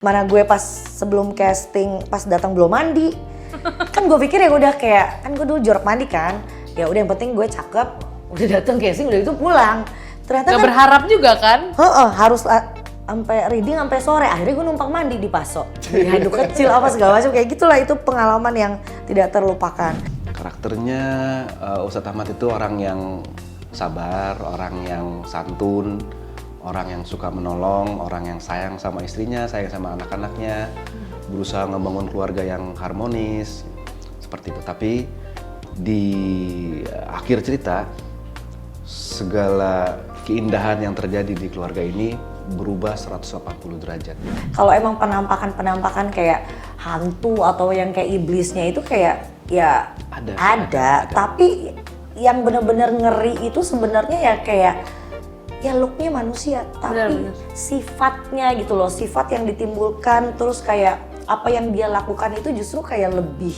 Mana gue pas sebelum casting, pas datang belum mandi. Kan gue pikir ya udah kayak, kan gue dulu jorok mandi kan. Ya udah yang penting gue cakep, udah datang casting udah itu pulang. Ternyata Gak kan, berharap juga kan? harus sampai reading sampai sore. Akhirnya gue numpang mandi di Paso. Di handuk kecil apa segala macam kayak gitulah, itu pengalaman yang tidak terlupakan. Karakternya Ustadz Ahmad itu orang yang sabar, orang yang santun, orang yang suka menolong, orang yang sayang sama istrinya, sayang sama anak-anaknya, berusaha ngebangun keluarga yang harmonis, seperti itu. Tapi di akhir cerita, segala keindahan yang terjadi di keluarga ini berubah 180 derajat. Kalau emang penampakan kayak hantu atau yang kayak iblisnya itu kayak ya ada. Tapi yang bener-bener ngeri itu sebenarnya ya kayak ya looknya manusia, tapi Benar. sifatnya gitu loh, sifat yang ditimbulkan, terus kayak apa yang dia lakukan itu justru kayak lebih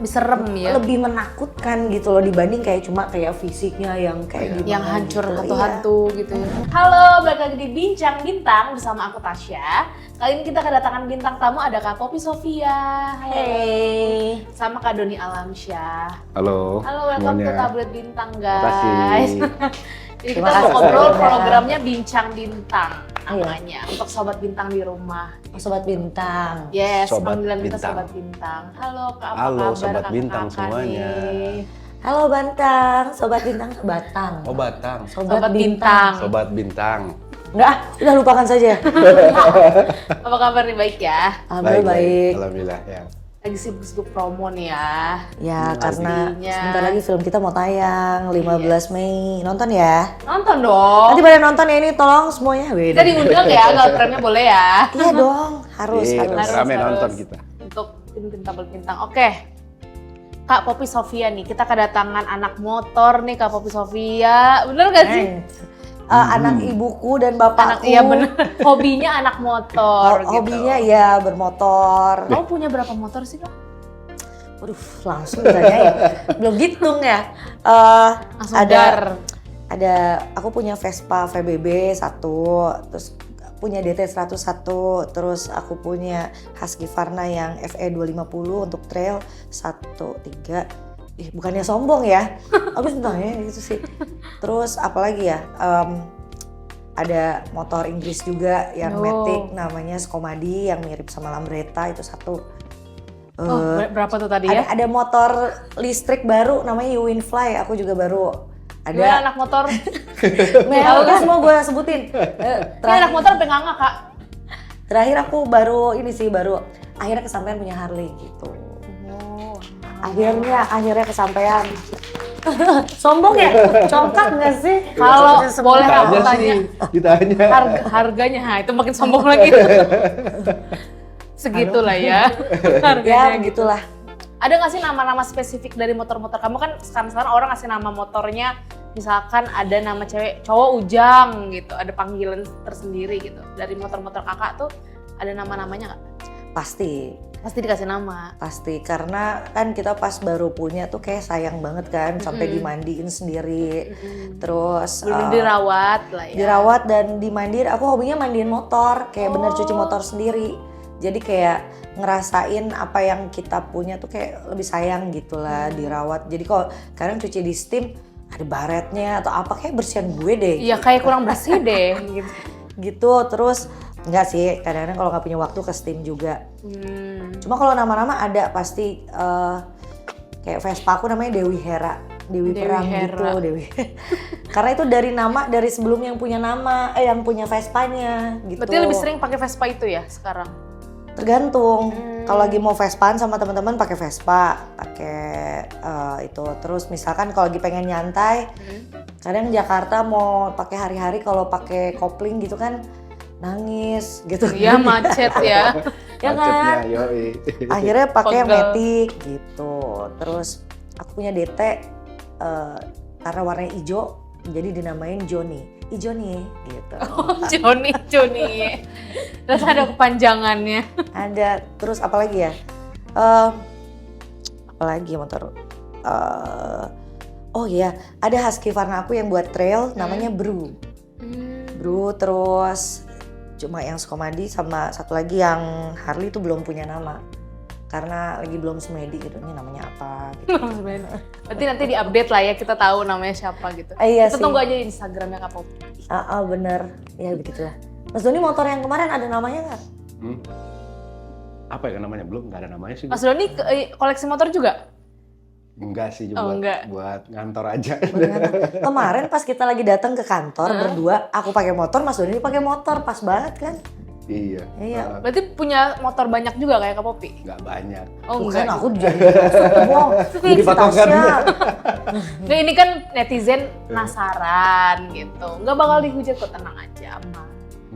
Serem ya. lebih menakutkan gitu loh dibanding kayak cuma kayak fisiknya yang kayak gimana Yang hancur gitu. hantu-hantu gitu ya. Halo, balik lagi di Bincang Bintang bersama aku Tasya. Kali ini kita kedatangan bintang tamu, ada Kak Poppy Sofia. Halo. Hey. Sama Kak Doni Alamsyah. Halo, Halo, welcome semuanya. to Tablet Bintang guys. Makasih. Jadi Terima kita kasih mau ngobrol sebelumnya. programnya Bincang Bintang Iya. namanya. Untuk sobat bintang di rumah. Sobat bintang. Yes, Sobat panggilan kita Bintang. sobat bintang. Halo Kak, apa Halo, kabar Sobat Bintang kakak-kakak semuanya. nih? Halo Bantang, sobat bintang Batang. Oh Batang, Sobat Bintang. Sobat Bintang. Enggak, udah lupakan saja. Apa kabar nih, baik ya? Alhamdulillah baik. Alhamdulillah ya. Lagi sibuk-sibuk promo nih ya. Ya karena pastinya. sebentar lagi film kita mau tayang 15 Mei. Nonton ya. Nonton dong. Nanti pada nonton ya, ini tolong semuanya. Kita diundang ya, galpremnya boleh ya. Iya dong, harus. Iya, harus. rame nonton kita. Untuk tim tabel bintang. Oke. Kak Poppy Sofia nih, kita kedatangan anak motor nih Kak Poppy Sofia. Bener gak sih? Anak ibuku dan bapakku. Iya bener. Hobinya anak motor gitu. Hobinya ya bermotor. Kamu punya berapa motor sih Kak? Waduh, langsung tanya ya. Belum hitung ya. Langsung Ada aku punya Vespa VBB 1, terus punya DT 101, terus aku punya Husky Varna yang FE 250 untuk trail 13. Bukannya sombong ya. Aku sebenarnya gitu sih. Terus apalagi ya? Ada motor Inggris juga yang Matic namanya Skomadi yang mirip sama Lambretta, itu 1. Berapa tuh tadi ya? Ada motor listrik baru namanya Uwinfly, aku juga baru. Gimana Ada anak motor? mereka semua gue sebutin. Ini anak motor penganga Kak. Terakhir aku baru akhirnya kesampaian punya Harley gitu. Oh. Akhirnya kesampaian. Sombong ya? Congkak nggak sih? Kalau boleh aku Ditanya tanya sih, ditanya. harganya, itu makin sombong lagi. Segitulah ya. Ya Harganya gitu. begitulah. Ada nggak sih nama-nama spesifik dari motor-motor kamu? Kan sekarang orang ngasih nama motornya, misalkan ada nama cewek, cowok Ujang gitu, ada panggilan tersendiri gitu. Dari motor-motor kakak tuh ada nama-namanya nggak? Pasti Dikasih nama. Pasti, karena kan kita pas baru punya tuh kayak sayang banget kan, sampai dimandiin sendiri. Terus Belum dirawat lah ya. dirawat dan dimandiin. Aku hobinya mandiin motor, kayak bener cuci motor sendiri. Jadi kayak ngerasain apa yang kita punya tuh kayak lebih sayang gitulah, dirawat. Jadi kalau kadang cuci di steam ada baretnya atau apa, kayak bersihan gue deh. Iya kayak kurang bersih deh gitu. Gitu. Terus enggak sih, kadang-kadang kalau nggak punya waktu ke steam juga. Cuma kalau nama-nama ada pasti, kayak Vespa aku namanya Dewi Hera, Dewi Perang Hera. gitu, Dewi. Karena itu dari nama dari sebelum yang punya nama, yang punya Vespanya gitu. Berarti lebih sering pakai Vespa itu ya sekarang? Tergantung. Kalau lagi mau Vespaan sama teman-teman pakai Vespa, pakai itu. Terus misalkan kalau lagi pengen nyantai, kadang Jakarta mau pakai hari-hari, kalau pakai kopling gitu kan nangis gitu. Iya macet ya. Ya kan? Macetnya, yoi. Akhirnya pakai yang Pegel. Matic gitu. Terus aku punya DT karena warnanya hijau, jadi dinamain Joni. Ijo nih gitu. Joni. Terus ada kepanjangannya. Ada, terus apalagi ya? Apalagi motor? Oh iya, ada Husky Varna aku yang buat trail namanya Bru. Bru, terus Cuma yang Sukamadi sama satu lagi yang Harley itu belum punya nama. Karena lagi belum semedi gitu, ini namanya apa gitu. Berarti nanti di-update lah ya, kita tahu namanya siapa gitu. Iya Kita sih. tunggu aja di Instagramnya Kak Poppy. Bener, ya begitulah. Mas Doni motor yang kemarin ada namanya nggak? Apa ya namanya? Belum, nggak ada namanya sih. Mas Doni koleksi motor juga? Enggak sih, Oh, cuma enggak. buat ngantor aja. Kemarin pas kita lagi datang ke kantor berdua, aku pakai motor, Mas Doni pakai motor, pas banget kan? Iya. Iya. Berarti punya motor banyak juga kayak Kak Poppy? Nggak banyak. Oh Bukan, enggak. aku jadi bohong. Jadi patokannya. Nggak, ini kan netizen penasaran gitu. Nggak bakal dihujat kok, tenang aja, aman.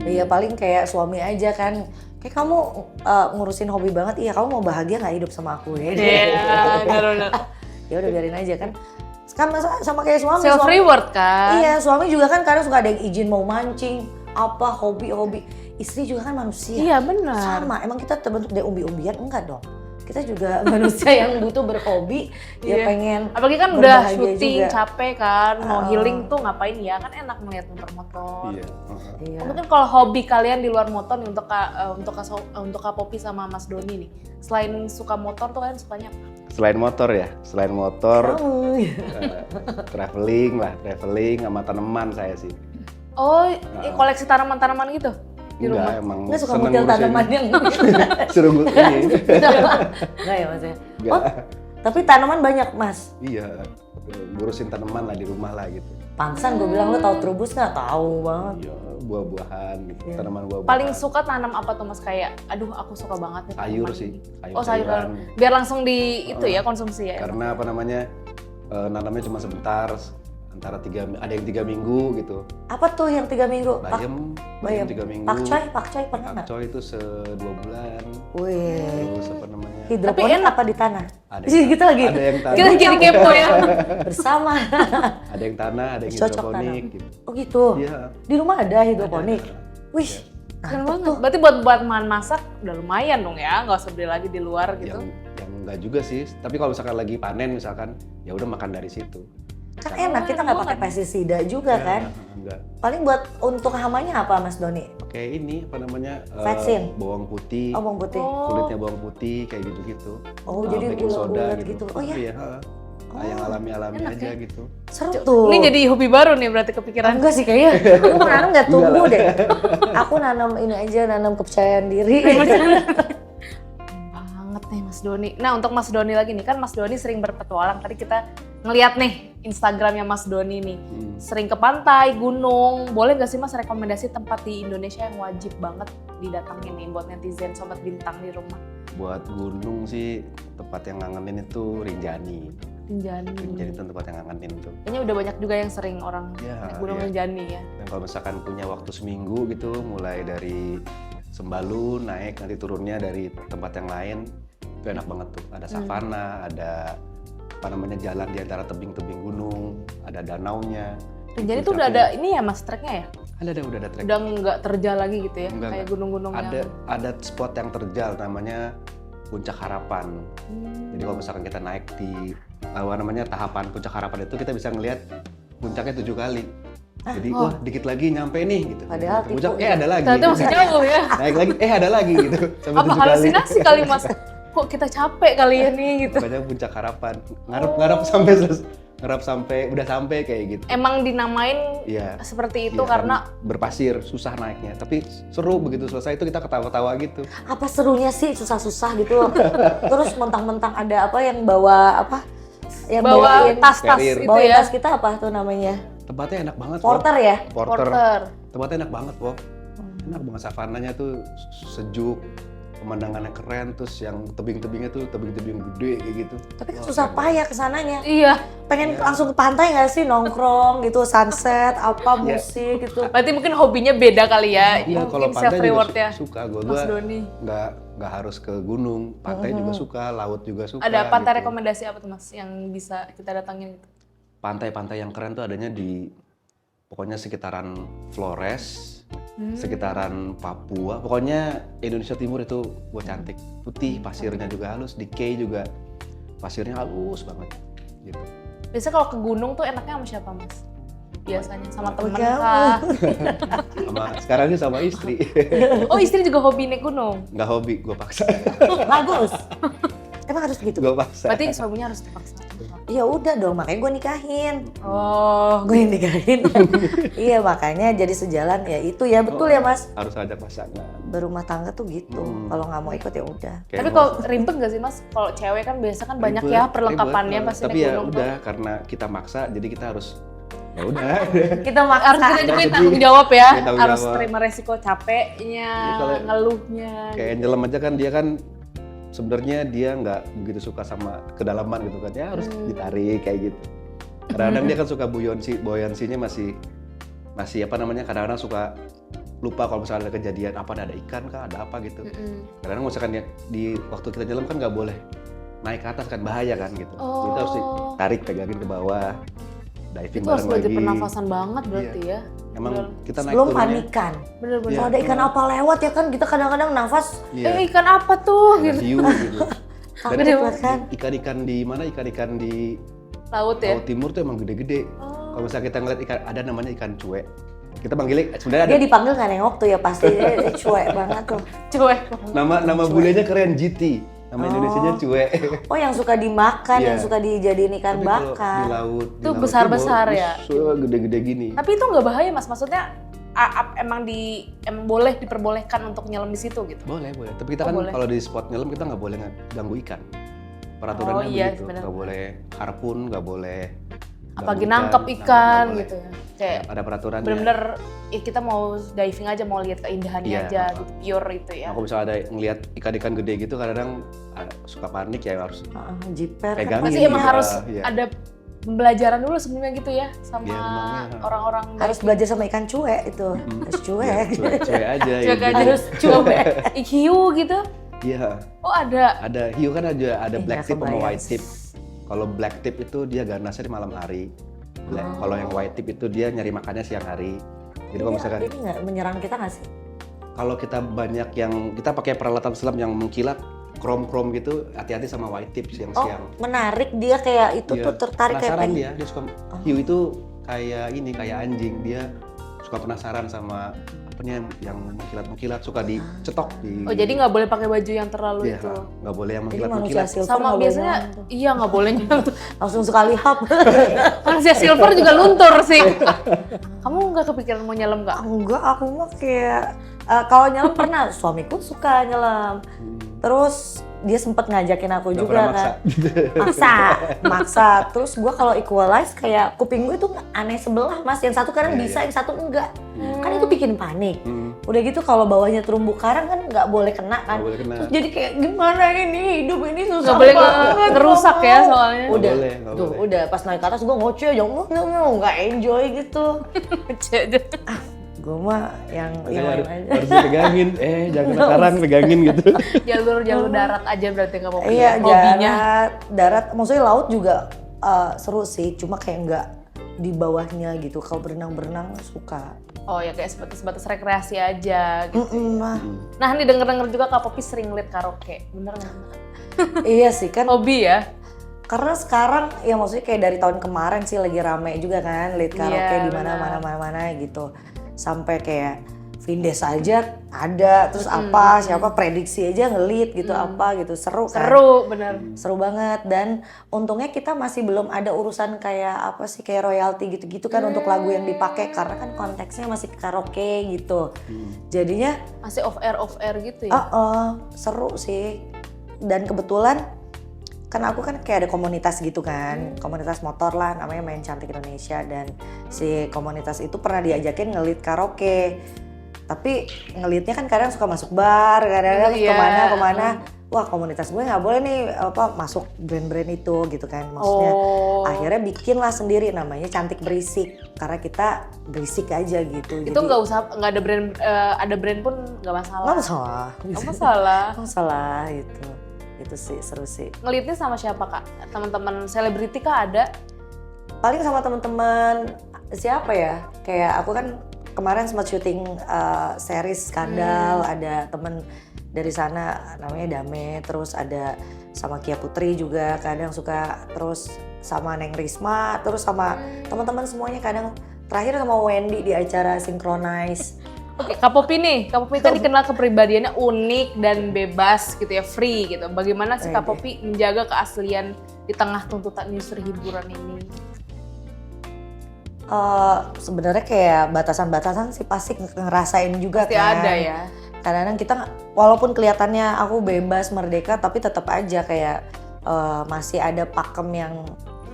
Iya paling kayak suami aja kan. Kayak kamu ngurusin hobi banget, iya kamu mau bahagia nggak hidup sama aku ya? Iya, benar-benar. Ya udah biarin aja kan. Kan sama kayak suami. Self suami- reward kan? Iya, suami juga kan kadang suka ada yang izin mau mancing, apa hobi-hobi. Istri juga kan manusia. Iya benar. Sama, emang kita terbentuk dari umbi-umbian? Enggak dong. Kita juga manusia yang butuh berhobi, ya Iya. pengen Apalagi kan udah berbahagia syuting, juga. capek kan, mau healing tuh ngapain ya? Kan enak melihat motor-motor. Iya. Iya. Mungkin kalau hobi kalian di luar motor nih untuk Kak Poppy sama Mas Doni nih, selain suka motor tuh kalian sukanya apa? Selain motor ya, selain motor, Oh, iya. traveling sama tanaman saya sih. Oh, koleksi tanaman-tanaman gitu di rumah? Enggak, emang Nggak suka seneng mutil ngurusin. tanaman yang Suruh ini. enggak ya Mas ya? Enggak. Oh, tapi tanaman banyak Mas. Iya, ngurusin tanaman lah di rumah lah gitu. Pantesan gue bilang lo tahu terubus nggak? Tahu banget. Iya, buah-buahan gitu, Iya. tanaman buah-buahan. Paling suka tanam apa tuh Mas? Kayak, aduh aku suka banget nih sayur tanaman sih, ini. sayur. Oh sayuran. Biar langsung di itu ya konsumsi ya? Karena apa namanya, nanamnya cuma sebentar, antara ada yang 3 minggu gitu. Apa tuh yang 3 minggu? Bayam Bayam. 3 minggu. Pakcoy pernah nggak? Pakcoy itu 2 bulan. Wih, Terus apa namanya? hidroponik enak. apa di tanah? Ada Ih, kita lagi Ada yang tanah, Kita jadi kepo ya. bersama. ada yang tanah, ada yang Cocok hidroponik gitu. Oh gitu. Iya. Di rumah ada hidroponik. Ada. Wih, Keren banget. Berarti buat bahan masak udah lumayan dong ya, nggak usah beli lagi di luar gitu. Yang enggak juga sih. Tapi kalau misalkan lagi panen misalkan, ya udah makan dari situ. kan enak kita nggak pakai pestisida juga Ya, kan. Enggak. Paling buat untuk hamanya apa Mas Doni? Pakai ini apa namanya? Vetsin? Bawang putih. Oh bawang putih. Kulitnya bawang putih kayak gitu-gitu. Oh, jadi baking soda bulat-bulat gitu. Oh iya. Iya, yang alami-alami Enak aja ya? gitu. Seru tuh. Ini jadi hobi baru nih berarti kepikiran. enggak sih kayaknya. Aku nanam nggak tumbuh deh. Aku nanam ini aja, nanam kepercayaan diri. Banget nih Mas Doni. Nah untuk Mas Doni lagi nih, kan Mas Doni sering berpetualang. Tadi kita ngeliat nih Instagramnya Mas Doni nih. Sering ke pantai, gunung. Boleh gak sih Mas rekomendasi tempat di Indonesia yang wajib banget didatangin nih buat netizen Sobat Bintang di rumah? Buat gunung sih tempat yang ngangenin itu Rinjani. Rinjani. Rinjani itu tempat yang ngangenin tuh. Kayaknya udah banyak juga yang sering orang Iya, naik gunung iya. Rinjani ya. Dan kalau misalkan punya waktu seminggu gitu, mulai dari Sembalun naik nanti turunnya dari tempat yang lain, itu enak banget tuh. Ada savana, ada apa namanya jalan di antara tebing-tebing gunung, ada danaunya. Rinjani Itu tuh udah capek. ada ini ya Mas treknya ya? Udah ada trek. Udah nggak terjal lagi gitu ya? Enggak, Kayak gunung-gunung ada yang... ada spot yang terjal namanya Puncak Harapan. Jadi kalau misalkan kita naik di apa namanya tahapan Puncak Harapan itu kita bisa ngelihat puncaknya 7 kali. Jadi wah dikit lagi nyampe nih gitu. Padahal tipu Puncak ya. ada lagi. Ternyata masih jauh ya? Naik lagi ada lagi gitu. Sampai Apa 7 kali. halusinasi kali Mas? Kok kita capek kali ya nih gitu? Pokoknya Puncak Harapan. Ngarep sampai ngarep sampai udah sampai kayak gitu. Emang dinamain Iya. seperti itu Iya, karena berpasir, susah naiknya. Tapi seru begitu selesai itu kita ketawa-ketawa gitu. Apa serunya sih susah-susah gitu. Terus mentang-mentang ada apa yang bawa apa? Yang bawa bawain tas-tas carrier. itu bawain ya. tas kita apa tuh namanya? Tempatnya enak banget. Porter Pop. ya? Porter. Tempatnya enak banget, Pop. Enak banget, savananya tuh sejuk, pemandangannya keren, terus yang tebing-tebingnya tuh tebing-tebing gede kayak gitu. Tapi kan Wah, susah keren payah kesananya. Iya. Pengen langsung ke pantai nggak sih nongkrong gitu, sunset, apa Iya. musik gitu. Berarti mungkin hobinya beda kali ya. Iya, kalau Mungkin self pantai reward juga ya. suka. Gue Mas Doni. nggak harus ke gunung, pantai juga suka, laut juga suka. Ada pantai gitu. rekomendasi apa tuh Mas yang bisa kita datangin gitu? Pantai-pantai yang keren tuh adanya di pokoknya sekitaran Flores, sekitaran Papua. Pokoknya Indonesia Timur itu buat cantik. Putih, pasirnya juga halus, di Key juga pasirnya halus banget gitu. Biasanya kalau ke gunung tuh enaknya sama siapa Mas? biasanya sama temen jauh. kah? Sekarang ini sama istri. Oh istri juga hobi naik gunung? Nggak hobi, gue paksa. Bagus. Emang harus begitu? Gue paksa. Berarti suaminya harus dipaksa. Ya udah dong, makanya gue nikahin. Oh, Gue yang nikahin. Iya, makanya jadi sejalan ya itu ya, betul ya Mas. Harus ajak pasangan. Berumah tangga tuh gitu. Kalau nggak mau ikut ya udah. Kayak tapi kalau ribet nggak sih Mas? Kalau cewek kan biasa kan banyak ribet, ya perlengkapannya ribet. pas Tapi naik ya gunung tuh. udah, karena kita maksa, jadi kita harus ya udah. Kita maksa. Harus kita juga Jadi, tanggung jawab ya, tanggung harus jawab. terima resiko capeknya, Ya, kalau- ngeluhnya. Kayak nyelam aja kan, dia kan sebenarnya dia nggak begitu suka sama kedalaman gitu kan, ya harus ditarik kayak gitu. Kadang-kadang dia kan suka buoyansinya masih apa namanya, kadang-kadang suka lupa kalau misalnya ada kejadian apa, ada ikan kah, ada apa gitu. Kadang-kadang misalkan ya, di waktu kita nyelam kan nggak boleh naik ke atas kan, bahaya kan gitu. Jadi kita harus ditarik, pegangin ke bawah, diving Itu harus bareng belajar lagi. pernafasan banget berarti ya. Emang kita naik Belum turunnya, panikan. Bener-bener. Kalau ada ikan apa lewat ya kan, kita kadang-kadang nafas iya, Ikan apa tuh? ada Gitu. hiu gitu. Dan takut banget kan. ikan-ikan di mana, ikan-ikan di Laut ya. Laut Timur tuh emang gede-gede. Oh. Kalau misalnya kita ngeliat ikan, ada namanya ikan cuek. Kita panggilnya sebenarnya ada Dia dipanggil nggak nengok tuh ya pasti, dia cuek banget tuh. Cuek. nama bulenya keren, GT. Nama Indonesianya cuek. Oh yang suka dimakan, Iya. yang suka dijadiin ikan Tapi kalau bakar. di laut, di Tuh laut besar-besar Timur, ya? gede-gede gini. Tapi itu nggak bahaya Mas? Maksudnya emang boleh diperbolehkan untuk nyelam di situ gitu? Boleh. Tapi kita Oh, kan boleh. kalau di spot nyelam kita nggak boleh ganggu ikan. Peraturannya Oh, iya, begitu. benar. Nggak boleh harpun, nggak boleh Apalagi ganggu nangkep nggak ikan boleh. gitu ya. Kayak Ada peraturannya. bener-bener ya kita mau diving aja, mau lihat keindahannya Iya. aja gitu, pure itu ya. Nah, kalau misalnya ada ngelihat ikan-ikan gede gitu, kadang-kadang suka panik ya, harus Jiper kan. pegangin. Pasti emang gitu. harus Iya. ada pembelajaran dulu sebelumnya gitu ya sama Iya, emangnya. orang-orang Harus belajar sama ikan cuek itu. Harus cuek. Ya, cuek aja. Cuek gitu. aja. Harus cuek. hiu gitu. Iya, Oh ada. ada hiu kan, ada black tip sama kebayang. white tip. Kalau black tip itu dia ganasnya di malam hari. Kalau yang white tip itu dia nyari makannya siang hari. Jadi kalau misalkan Ini nggak menyerang kita nggak sih? kalau kita banyak yang kita pakai peralatan selam yang mengkilat krom-krom gitu, hati-hati sama white tip Oh, siang-siang. menarik dia kayak itu Iya. tuh tertarik kayak Penasaran pengen. dia suka hiu itu kayak anjing, dia suka penasaran sama apanya yang mengkilat-mengkilat, suka dicetok di. Oh jadi nggak boleh pakai baju yang terlalu Iya, itu. nggak boleh yang Jadi manusia mengkilat-mengkilat. silver Sama nggak boleh biasanya nyelam tuh. iya nggak boleh nyelam tuh. Langsung sekali hap. Manusia silver juga luntur sih. Kamu nggak kepikiran mau nyelam nggak? Enggak, aku mah kayak kalau nyelam pernah, suamiku suka nyelam. Terus dia sempet ngajakin aku Nggak juga pernah kan. Maksa. Terus gua kalau equalize kayak kuping gue tuh aneh sebelah Mas. Yang satu kadang Iya, bisa, yang satu enggak. Kan itu bikin panik. Hmm, Udah gitu kalau bawahnya terumbu karang kan nggak boleh kena kan. nggak boleh kena. Terus jadi kayak gimana ini hidup ini susah Nggak boleh banget. ngerusak ya soalnya. Nggak Udah, boleh, nggak tuh boleh. udah pas naik ke atas gue ngoceh aja, nggak enjoy gitu. Gue mah yang Makanya lain harus, aja. harus dipegangin, jangan sekarang pegangin gitu. Jalur darat aja berarti nggak mau Iya, hobinya. darat, maksudnya laut juga seru sih, cuma kayak nggak di bawahnya gitu. Kalau berenang suka. Oh ya kayak sebatas rekreasi aja gitu. Mah. Nah nih denger juga Kak Popi sering liat karaoke, bener nggak? Iya sih kan. Hobi ya? Karena sekarang ya maksudnya kayak dari tahun kemarin sih lagi rame juga kan lead karaoke Iya, di benar. mana gitu. Sampai kayak Vindes aja ada, terus apa siapa prediksi aja ngelit gitu apa gitu, seru kan. Seru bener. Seru banget, dan untungnya kita masih belum ada urusan kayak apa sih kayak royalti gitu-gitu kan untuk lagu yang dipakai, karena kan konteksnya masih karaoke gitu. Jadinya Masih off air gitu ya? seru sih. Dan kebetulan kan aku kan kayak ada komunitas gitu kan, komunitas motor lah namanya Main Cantik Indonesia, dan si komunitas itu pernah diajakin ngelit karaoke. Tapi ngelitnya kan kadang suka masuk bar, kadang-kadang Iya. kemana. Wah komunitas gue nggak boleh nih apa masuk brand-brand itu gitu kan, maksudnya. Oh. Akhirnya bikin lah sendiri namanya Cantik Berisik, karena kita berisik aja gitu. Itu nggak usah, nggak ada brand pun nggak masalah. nggak masalah. Nggak masalah. Nggak masalah gitu. Itu sih seru sih. Ngelitnya sama siapa Kak? Teman-teman selebriti kah ada? Paling sama teman-teman siapa ya? Kayak aku kan kemarin sempat syuting series Skandal, ada temen dari sana namanya Dame, terus ada sama Kia Putri juga kadang suka, terus sama Neng Risma, terus sama teman-teman semuanya kadang terakhir sama Wendy di acara Synchronize. Oke, Kak Popi nih, Kak Popi kan dikenal kepribadiannya unik dan bebas gitu ya, free gitu. Bagaimana sih Kak Popi menjaga keaslian di tengah tuntutan industri hiburan ini? Sebenarnya kayak batasan-batasan sih pasti ngerasain juga Pasti kan. ada ya. Kadang-kadang kita walaupun kelihatannya aku bebas merdeka tapi tetap aja kayak masih ada pakem yang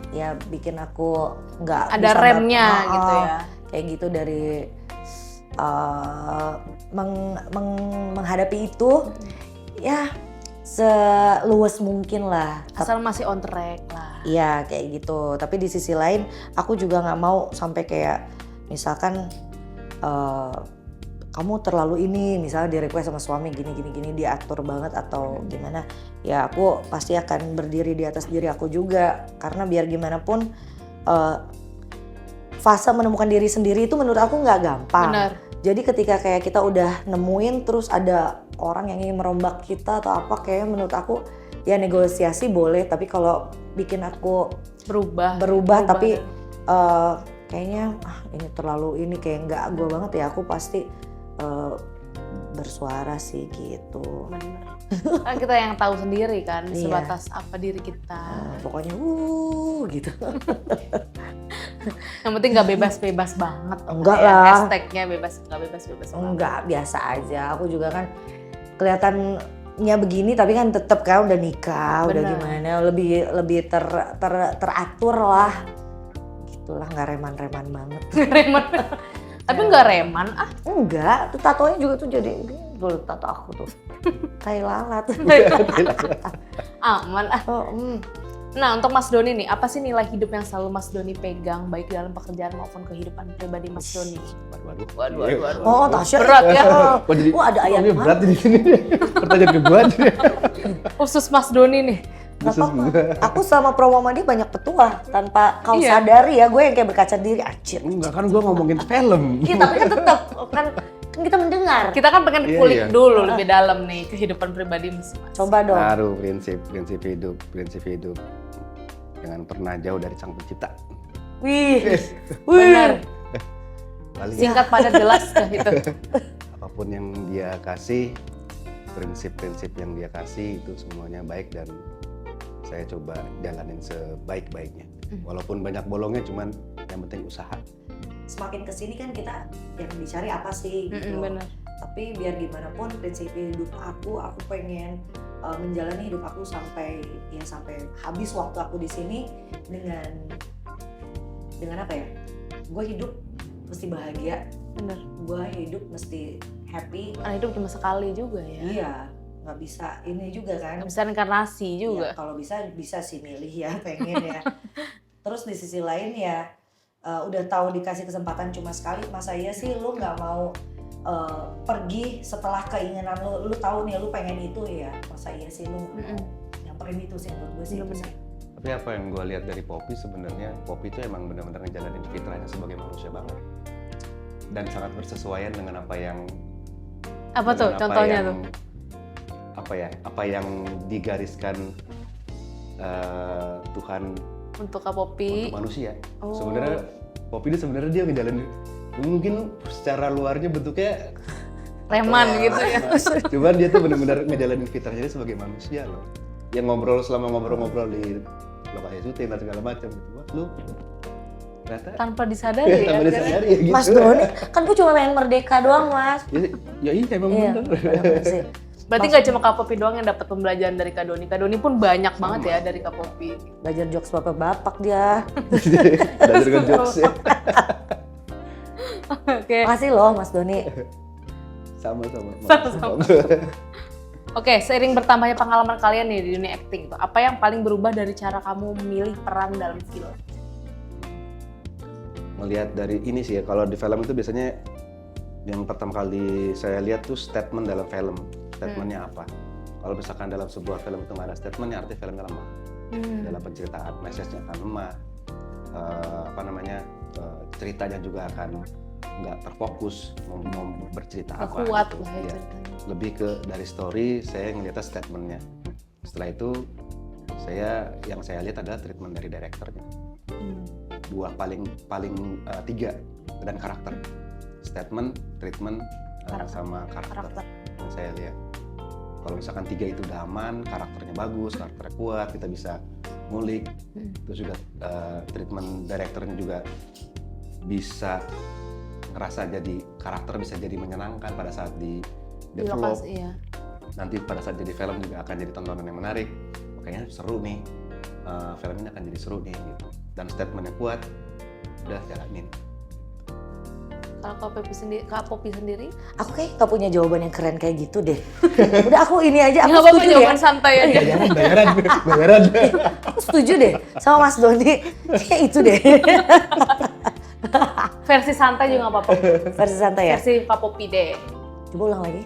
ya bikin aku nggak Ada bisa remnya gitu ya. Kayak gitu dari menghadapi itu ya seluas mungkin lah. Asal masih on track lah. Iya kayak gitu. Tapi di sisi lain aku juga nggak mau sampai kayak misalkan kamu terlalu ini, misalnya di request sama suami gini diatur banget atau gimana. Ya aku pasti akan berdiri di atas diri aku juga karena biar gimana pun fase menemukan diri sendiri itu menurut aku nggak gampang. Benar. Jadi ketika kayak kita udah nemuin terus ada orang yang ingin merombak kita atau apa, kayak menurut aku ya negosiasi boleh, tapi kalau bikin aku berubah tapi kayaknya ini terlalu ini kayak nggak gue banget ya, aku pasti bersuara sih gitu. Bener. Kan kita yang tahu sendiri kan Iya. sebatas apa diri kita. Pokoknya gitu. Yang penting nggak bebas-bebas banget. Enggak ya. lah. Hashtagnya nggak bebas-bebas banget. Enggak, biasa aja. Aku juga kan kelihatannya begini tapi kan tetap kan udah nikah, udah Bener. gimana, lebih teratur lah. Gitulah, nggak reman-reman banget. Reman. Tapi nggak reman ah. Enggak, tuh tatonya juga tuh jadi dulu tato aku tuh. Tai lalat. Aman ah. Oh, Nah untuk Mas Doni nih, apa sih nilai hidup yang selalu Mas Doni pegang baik dalam pekerjaan maupun kehidupan pribadi Mas Doni? Waduh. Oh, Tasya. Berat ya. Kok jadi, ada ayat kok berat di sini. Pertanyaan ke gua aja. Khusus Mas Doni nih. Gak apa-apa. Aku sama promo sama dia banyak petua tanpa kau Iya. sadari ya, gue yang kayak berkaca diri. Anjir. Enggak kan gua ngomongin film. Iya, tapi kan tetap kan kita mendengar. Kita kan pengen Iya, kulik iya. dulu lebih dalam nih kehidupan pribadi masing-masing. Coba dong. Baru prinsip hidup. Jangan pernah jauh dari sang pencipta. Wih. Benar. Paling Singkat padat jelas dah itu. apapun yang dia kasih, prinsip-prinsip yang dia kasih itu semuanya baik dan saya coba jalanin sebaik-baiknya. Walaupun banyak bolongnya, cuman yang penting usaha. Semakin kesini kan kita yang dicari apa sih gitu. Benar. Tapi biar gimana pun prinsip hidup aku pengen menjalani hidup aku sampai habis waktu aku di sini dengan apa ya? Gue hidup mesti bahagia, Benar. gue hidup mesti happy. Karena hidup cuma sekali juga ya. Iya, nggak bisa ini juga kan. Nggak bisa reinkarnasi juga. Ya, kalau bisa sih milih ya, pengen ya. Terus di sisi lain ya udah tahu dikasih kesempatan cuma sekali, masa iya sih lu nggak mau pergi setelah keinginan lu tahu nih lu pengen itu ya, masa iya sih lu nyamperin itu sih menurut gue sih. Itu sih. Tapi apa yang gue lihat dari Poppy sebenarnya, Poppy itu emang benar-benar ngejalanin fitrahnya sebagai manusia banget. Dan sangat bersesuaian dengan apa yang Apa tuh dengan contohnya yang, tuh? Apa yang digariskan Tuhan Untuk Kak Popi. untuk manusia. Oh. Sebenarnya Poppy ini sebenarnya dia ngejalanin, mungkin secara luarnya bentuknya Reman gitu ya. cuman dia tuh benar-benar ngejalanin fitrahnya dia sebagai manusia loh. Yang selama ngobrol-ngobrol di lokasi syuting dan segala macam gitu. Wah, lu ternyata Tanpa disadari ya. tanpa akhirnya. disadari ya gitu. Mas Doni, kan gue cuma pengen merdeka doang mas. Ya iya emang Iya, bener. bener sih. Berarti nggak cuma Kak Popi doang yang dapat pembelajaran dari Kak Doni. Kak Doni pun banyak banget ya dari Kak Popi. Belajar jokes bapak-bapak dia. Belajar dengan jokes ya. Oke. Makasih loh Mas Doni. Sama-sama. Oke, seiring bertambahnya pengalaman kalian nih di dunia acting, apa yang paling berubah dari cara kamu memilih peran dalam film? Melihat dari ini sih ya, kalau di film itu biasanya yang pertama kali saya lihat tuh statement dalam film. Statementnya apa? Kalau misalkan dalam sebuah film itu nggak ada statementnya, arti filmnya lemah. Dalam penceritaan, message-nya akan lemah. Ceritanya juga akan nggak terfokus mau bercerita apa. Kuat gitu. lah ya Ya. ceritanya. Lebih ke dari story, saya ngeliatnya statementnya. Setelah itu yang saya lihat adalah treatment dari direkturnya. tiga, dan karakter, statement, treatment, sama karakter. Yang saya lihat kalau misalkan 3 itu udah aman, karakternya bagus, karakternya kuat, kita bisa ngulik. Terus juga treatment direkturnya juga bisa ngerasa jadi karakter, bisa jadi menyenangkan pada saat di develop. lokasi, iya. Nanti pada saat jadi film juga akan jadi tontonan yang menarik. Makanya seru nih, film ini akan jadi seru nih gitu. Dan statementnya kuat, udah jalanin. Kalau Kak Poppy sendiri? Aku kayak gak punya jawaban yang keren kayak gitu deh. Udah aku ini aja, aku Nggak apa-apa, setuju jawaban deh. santai aja. Bayaran. Aku setuju deh sama Mas Doni. Kayak itu deh. Versi santai juga nggak apa-apa. Versi santai ya. Versi Kak Poppy deh. Coba ulang lagi.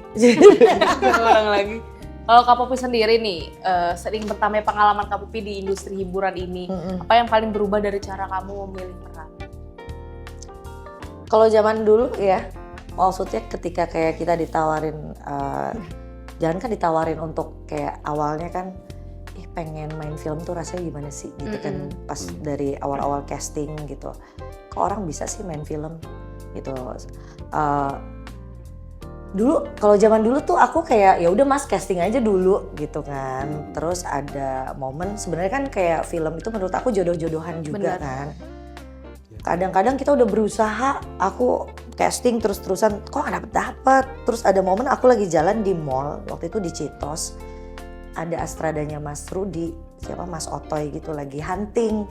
Ulang lagi. Kalau Kak Poppy sendiri nih, sering bertambah pengalaman Kak Poppy di industri hiburan ini, apa yang paling berubah dari cara kamu memilih peran? Kalau zaman dulu ya, maksudnya ketika kayak kita ditawarin, jangan kan ditawarin untuk kayak awalnya kan, pengen main film tuh rasanya gimana sih gitu kan, pas dari awal-awal casting gitu, kok orang bisa sih main film gitu. Dulu kalau zaman dulu tuh aku kayak ya udah Mas casting aja dulu gitu kan. Terus ada momen sebenarnya kan kayak film itu menurut aku jodoh-jodohan juga. Bener. Kan. Kadang-kadang kita udah berusaha, aku casting terus-terusan kok nggak dapet. Terus ada momen aku lagi jalan di mall waktu itu di Citos, ada astradanya Mas Rudi, siapa Mas Otoy gitu lagi hunting.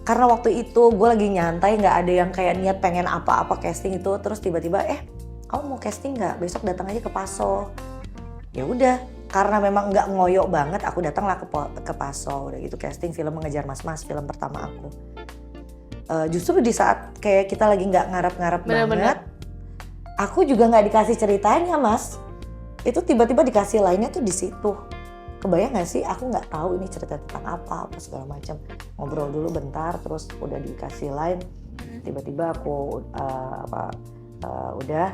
Karena waktu itu gue lagi nyantai, nggak ada yang kayak niat pengen apa-apa casting itu. Terus tiba-tiba kamu mau casting nggak? Besok datang aja ke Paso. Ya udah, karena memang nggak ngoyo banget, aku datanglah ke Paso. Udah gitu casting film Mengejar Mas-Mas, film pertama aku. Justru di saat kayak kita lagi nggak ngarap-ngarap banget, aku juga nggak dikasih ceritanya Mas. Itu tiba-tiba dikasih lainnya tuh di situ. Kebayang nggak sih? Aku nggak tahu ini cerita tentang apa segala macam. Ngobrol dulu bentar, terus udah dikasih line. Tiba-tiba aku udah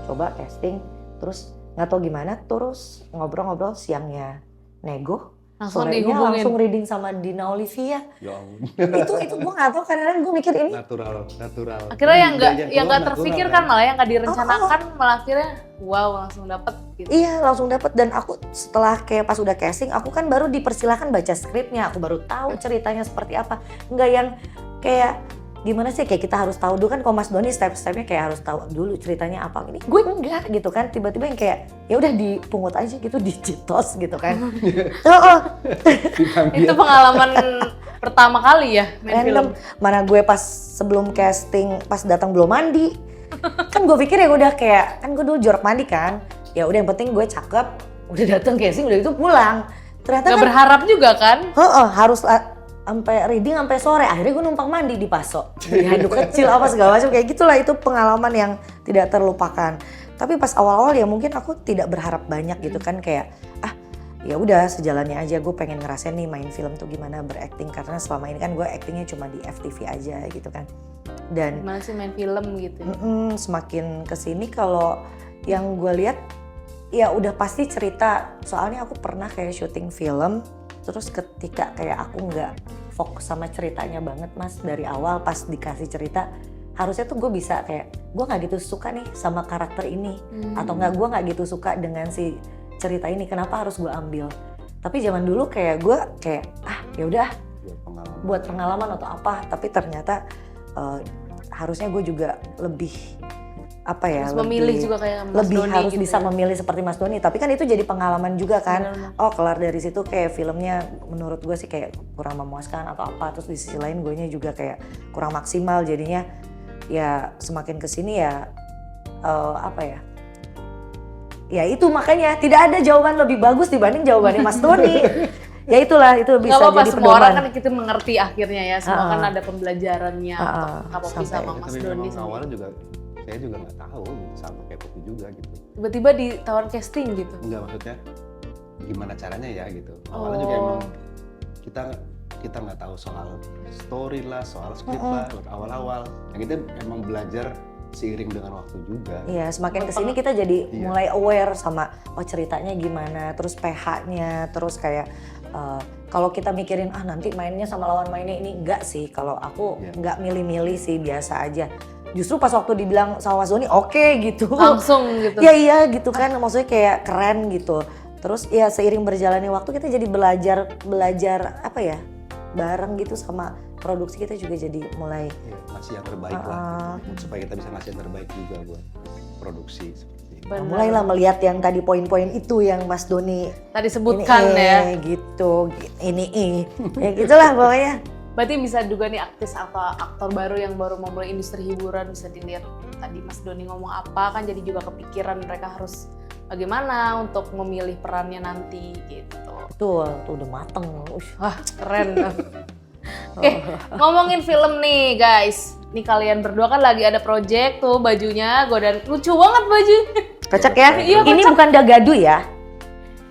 coba casting, terus nggak tahu gimana, terus ngobrol-ngobrol siangnya nego. Sorenya langsung reading sama Dina Olivia. Ya ampun. itu gue nggak tahu, kadang-kadang gue mikir ini Natural. Akhirnya yang nggak terpikirkan malah, yang nggak direncanakan malah akhirnya wow langsung dapet gitu. Iya langsung dapet. Dan aku setelah kayak pas udah casting, aku kan baru dipersilahkan baca skripnya, aku baru tahu ceritanya seperti apa. Nggak yang kayak gimana sih, kayak kita harus tahu dulu kan. Kalau Mas Doni step-stepnya kayak harus tahu dulu ceritanya apa. Ini gue enggak gitu kan, tiba-tiba yang kayak ya udah dipungut aja gitu di Citos gitu kan. Itu pengalaman pertama kali ya main random. film. Mana gue pas sebelum casting, pas datang belum mandi. Kan gue pikir ya udah kayak, kan gue dulu jorok mandi kan. Ya udah yang penting gue cakep, udah datang casting udah itu pulang. Ternyata Gak kan berharap juga kan? harus sampai reading sampai sore. Akhirnya gue numpang mandi di Paso. Di handuk kecil apa segala macam kayak gitulah. Itu pengalaman yang tidak terlupakan. Tapi pas awal-awal ya mungkin aku tidak berharap banyak gitu kan, kayak ya udah sejalannya aja. Gue pengen ngerasain nih main film tuh gimana berakting, karena selama ini kan gue aktingnya cuma di FTV aja gitu kan. Dan Gimana sih main film gitu? semakin kesini kalau yang gue lihat ya udah pasti cerita. Soalnya aku pernah kayak syuting film, terus ketika kayak aku nggak fokus sama ceritanya banget Mas dari awal, pas dikasih cerita harusnya tuh gue bisa kayak gue nggak gitu suka nih sama karakter ini, atau gue nggak gitu suka dengan si cerita ini, kenapa harus gue ambil. Tapi zaman dulu kayak gue kayak ya udah buat pengalaman atau apa. Tapi ternyata harusnya gue juga lebih Harus memilih juga kayak Mas lebih Doni harus gitu bisa ya. memilih seperti Mas Doni. Tapi kan itu jadi pengalaman juga kan. Benar. Oh kelar dari situ kayak filmnya menurut gue sih kayak kurang memuaskan atau apa. Terus di sisi lain gue nya juga kayak kurang maksimal, jadinya ya semakin kesini ya ya itu makanya tidak ada jawaban lebih bagus dibanding jawabannya Mas Doni. Ya itulah, itu bisa Gak apa-apa, jadi semua orang kan pedoman. kita mengerti akhirnya ya. Semua kan ada pembelajarannya. Kak Poppy sampai- sama Mas Tapi Doni memang sendiri. awalnya juga saya juga nggak tahu gitu, sama kayak Poppy juga gitu. Tiba-tiba ditawar casting gitu. Enggak, maksudnya gimana caranya ya gitu. Awalnya juga emang kita nggak tahu soal story lah, soal skrip lah awal-awal. Yang kita emang belajar seiring dengan waktu juga. Iya, semakin kesini kita jadi Iya. mulai aware sama ceritanya gimana, terus PH-nya, terus kayak kalau kita mikirin nanti mainnya sama lawan mainnya ini, enggak sih. Kalau aku Iya. enggak milih-milih sih, biasa aja. Justru pas waktu dibilang sama Mas Doni oke gitu. Langsung gitu. Ya iya gitu kan, maksudnya kayak keren gitu. Terus ya seiring berjalannya waktu kita jadi belajar apa ya, bareng gitu sama produksi kita juga jadi mulai Ya, ngasih yang terbaik lah, gitu. Supaya kita bisa ngasih yang terbaik juga buat produksi seperti itu. Benar. mulailah melihat yang tadi poin-poin itu yang Mas Doni Tadi sebutkan ya. gitu, ini ya gitulah pokoknya. Berarti bisa juga nih artis atau aktor baru yang baru memulai industri hiburan bisa dilihat tadi Mas Doni ngomong apa kan jadi juga kepikiran mereka harus bagaimana untuk memilih perannya nanti gitu. Tuh udah mateng. Wah keren. Oke, ngomongin film nih guys. Nih kalian berdua kan lagi ada project tuh bajunya, Godaan lucu banget baju. Kocak ya? Iya, Ini bukan dagadu ya?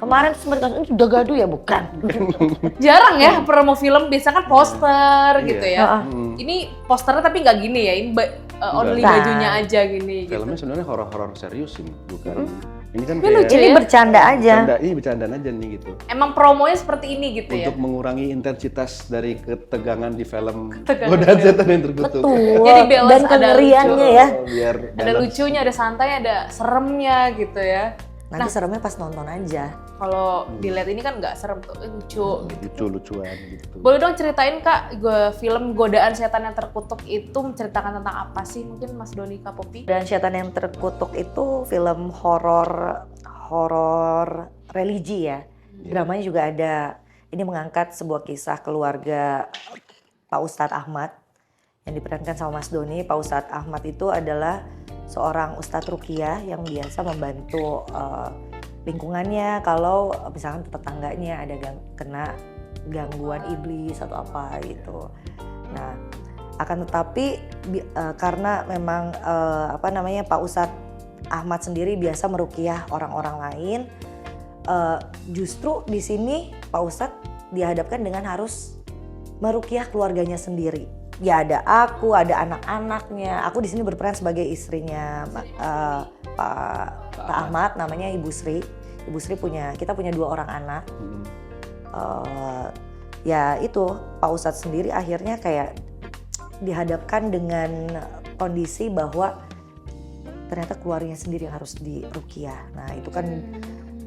Kemarin sempat ini dagadu ya bukan? Jarang ya promo film, biasa kan poster gitu ya. Hmm. Ini posternya tapi nggak gini ya, ini only Enggak. bajunya aja gini. Gitu. Filmnya sebenarnya horor-horor serius ini, bukan. Ini kan Ini kayak lucu Ini ya? bercanda aja. ini bercandaan aja nih gitu. Emang promonya seperti ini gitu ya. Untuk mengurangi intensitas dari ketegangan di film Ketegangan Godaan film. Setan yang Terkutuk. Betul. Jadi balance, Dan ada kengeriannya lucu. ya. Biar Ada balance. lucunya, ada santai, ada seremnya gitu ya. Nanti seremnya pas nonton aja. Kalau dilihat ini kan nggak serem tuh, lucu. Lucu-lucuan gitu. Boleh dong ceritain Kak, film Godaan Setan yang Terkutuk itu menceritakan tentang apa sih? Mungkin Mas Doni Kak Popi? Dan Setan yang Terkutuk itu film horor religi ya. Dramanya juga ada. Ini mengangkat sebuah kisah keluarga Pak Ustadz Ahmad yang diperankan sama Mas Doni. Pak Ustadz Ahmad itu adalah seorang Ustadz Ruqyah yang biasa membantu lingkungannya kalau misalkan tetangganya ada kena gangguan iblis atau apa gitu. Nah, akan tetapi karena memang Pak Ustadz Ahmad sendiri biasa meruqyah orang-orang lain, justru di sini Pak Ustadz dihadapkan dengan harus meruqyah keluarganya sendiri. Ya ada aku, ada anak-anaknya. Aku di sini berperan sebagai istrinya Pak Ahmad, namanya Ibu Sri. Ibu Sri kita punya 2 orang anak. Ya itu Pak Ustadz sendiri akhirnya kayak dihadapkan dengan kondisi bahwa ternyata keluarganya sendiri yang harus diruqyah. Nah itu kan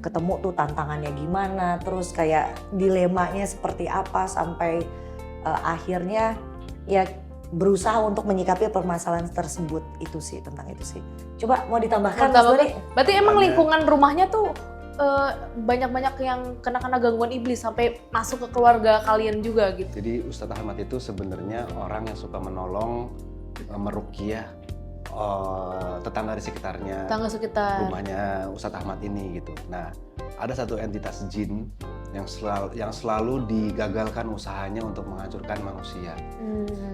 ketemu tuh tantangannya gimana, terus kayak dilemanya seperti apa sampai akhirnya ya berusaha untuk menyikapi permasalahan tersebut. Itu sih, tentang itu sih. Coba mau ditambahkan Mas Doni? Berarti emang lingkungan rumahnya tuh banyak-banyak yang kena gangguan iblis sampai masuk ke keluarga kalian juga gitu. Jadi Ustadz Ahmad itu sebenarnya orang yang suka menolong, meruqyah tetangga di sekitarnya. Tetangga sekitar. Rumahnya Ustadz Ahmad ini gitu. Nah, ada satu entitas jin yang selalu digagalkan usahanya untuk menghancurkan manusia.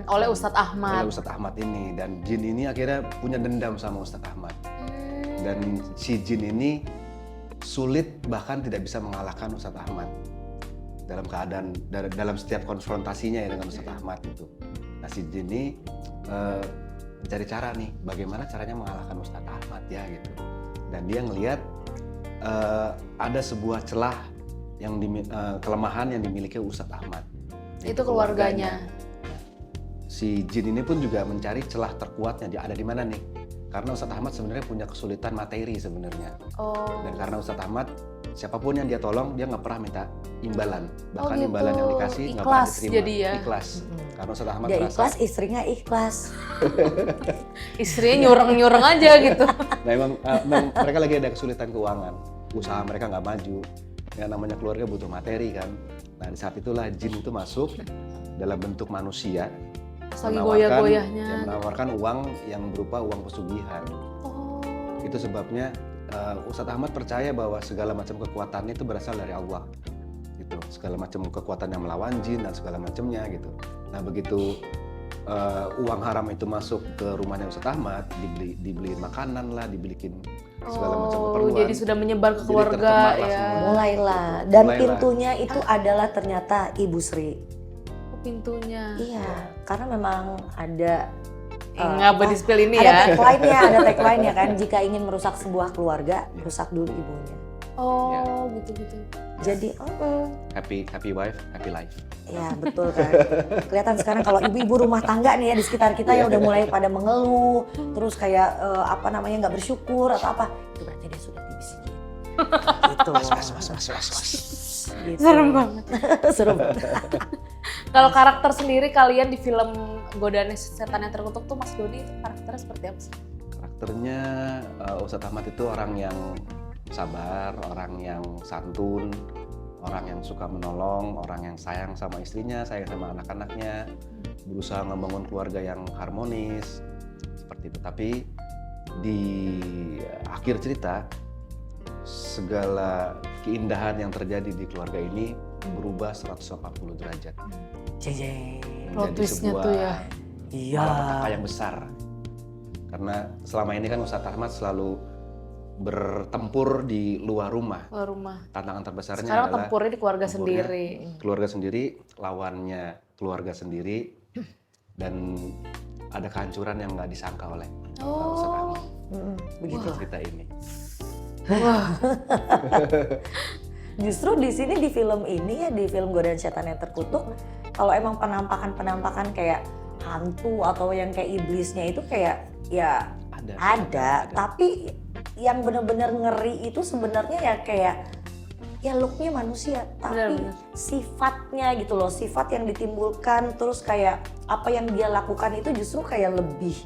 Oleh Ustadz Ahmad. Oleh Ustadz Ahmad ini, dan jin ini akhirnya punya dendam sama Ustadz Ahmad. Dan si jin ini sulit bahkan tidak bisa mengalahkan Ustadz Ahmad dalam keadaan dalam setiap konfrontasinya ya dengan Ustadz Ahmad itu. Nah si jin ini mencari cara nih bagaimana caranya mengalahkan Ustadz Ahmad ya gitu. Dan dia ngelihat ada sebuah celah yang kelemahan yang dimiliki Ustadz Ahmad. Itu keluarganya. Si jin ini pun juga mencari celah terkuatnya, dia ada di mana nih? Karena Ustadz Ahmad sebenarnya punya kesulitan materi sebenarnya. Dan karena Ustadz Ahmad siapapun yang dia tolong dia nggak pernah minta imbalan, bahkan gitu. imbalan yang dikasih nggak pernah Ikhlas diterima. jadi ya. Ikhlas. Karena Ustadz Ahmad Dia merasa, ikhlas, istrinya ikhlas. Istrinya nyureng-nyureng aja gitu. nah emang mereka lagi ada kesulitan keuangan, usaha mereka nggak maju. Yang namanya keluarga butuh materi kan. Nah di saat itulah jin itu masuk dalam bentuk manusia. Lagi goyah-goyahnya. Yang menawarkan uang yang berupa uang pesugihan. Itu sebabnya Ustadz Ahmad percaya bahwa segala macam kekuatannya itu berasal dari Allah. Gitu. Segala macam kekuatan yang melawan jin dan segala macamnya gitu. Nah begitu uang haram itu masuk ke rumahnya Ustadz Ahmad, dibeliin makanan lah, dibeliin segala macam keperluan. Jadi sudah menyebar ke Jadi keluarga tercemar lah ya. semua. Mulailah. Dan Mulailah. pintunya itu adalah ternyata Ibu Sri. Pintunya. Iya, karena memang ada Nggak boleh di-spill ini ada ya. tagline-nya kan, jika ingin merusak sebuah keluarga, rusak dulu ibunya. Oh, gitu-gitu. Jadi, Happy wife, happy life. ya betul kan. Kelihatan sekarang kalau ibu-ibu rumah tangga nih ya di sekitar kita ya udah mulai pada mengeluh, terus kayak nggak bersyukur atau apa, itu berarti dia sudah dibisikin. Gitu. Gitu. Serem banget. Serem banget. Kalau karakter sendiri kalian di film Godaan Setan yang Terkutuk tuh Mas Dodi itu karakternya seperti apa sih? Karakternya Ustadz Ahmad itu orang yang sabar, orang yang santun, orang yang suka menolong, orang yang sayang sama istrinya, sayang sama anak-anaknya, berusaha membangun keluarga yang harmonis, seperti itu. Tapi di akhir cerita, segala keindahan yang terjadi di keluarga ini berubah 180 derajat. Jeng. Plot Menjadi twist-nya sebuah tuh ya. Iya. malapetaka yang besar. Karena selama ini kan Ustadz Ahmad selalu bertempur di luar rumah. Keluar rumah. Tantangan terbesarnya Sekarang adalah tempurnya di keluarga tempurnya sendiri. keluarga sendiri, lawannya keluarga sendiri, dan ada kehancuran yang nggak disangka oleh Ustadz Oh. Ahmad. Begitu. Cerita ini. Wah. Justru di sini di film ini ya, di film Godaan Setan yang Terkutuk, kalau emang penampakan kayak hantu atau yang kayak iblisnya itu kayak ya ada. Tapi yang benar-benar ngeri itu sebenarnya ya kayak ya looknya manusia, tapi Benar-benar. sifatnya gitu loh, sifat yang ditimbulkan, terus kayak apa yang dia lakukan itu justru kayak lebih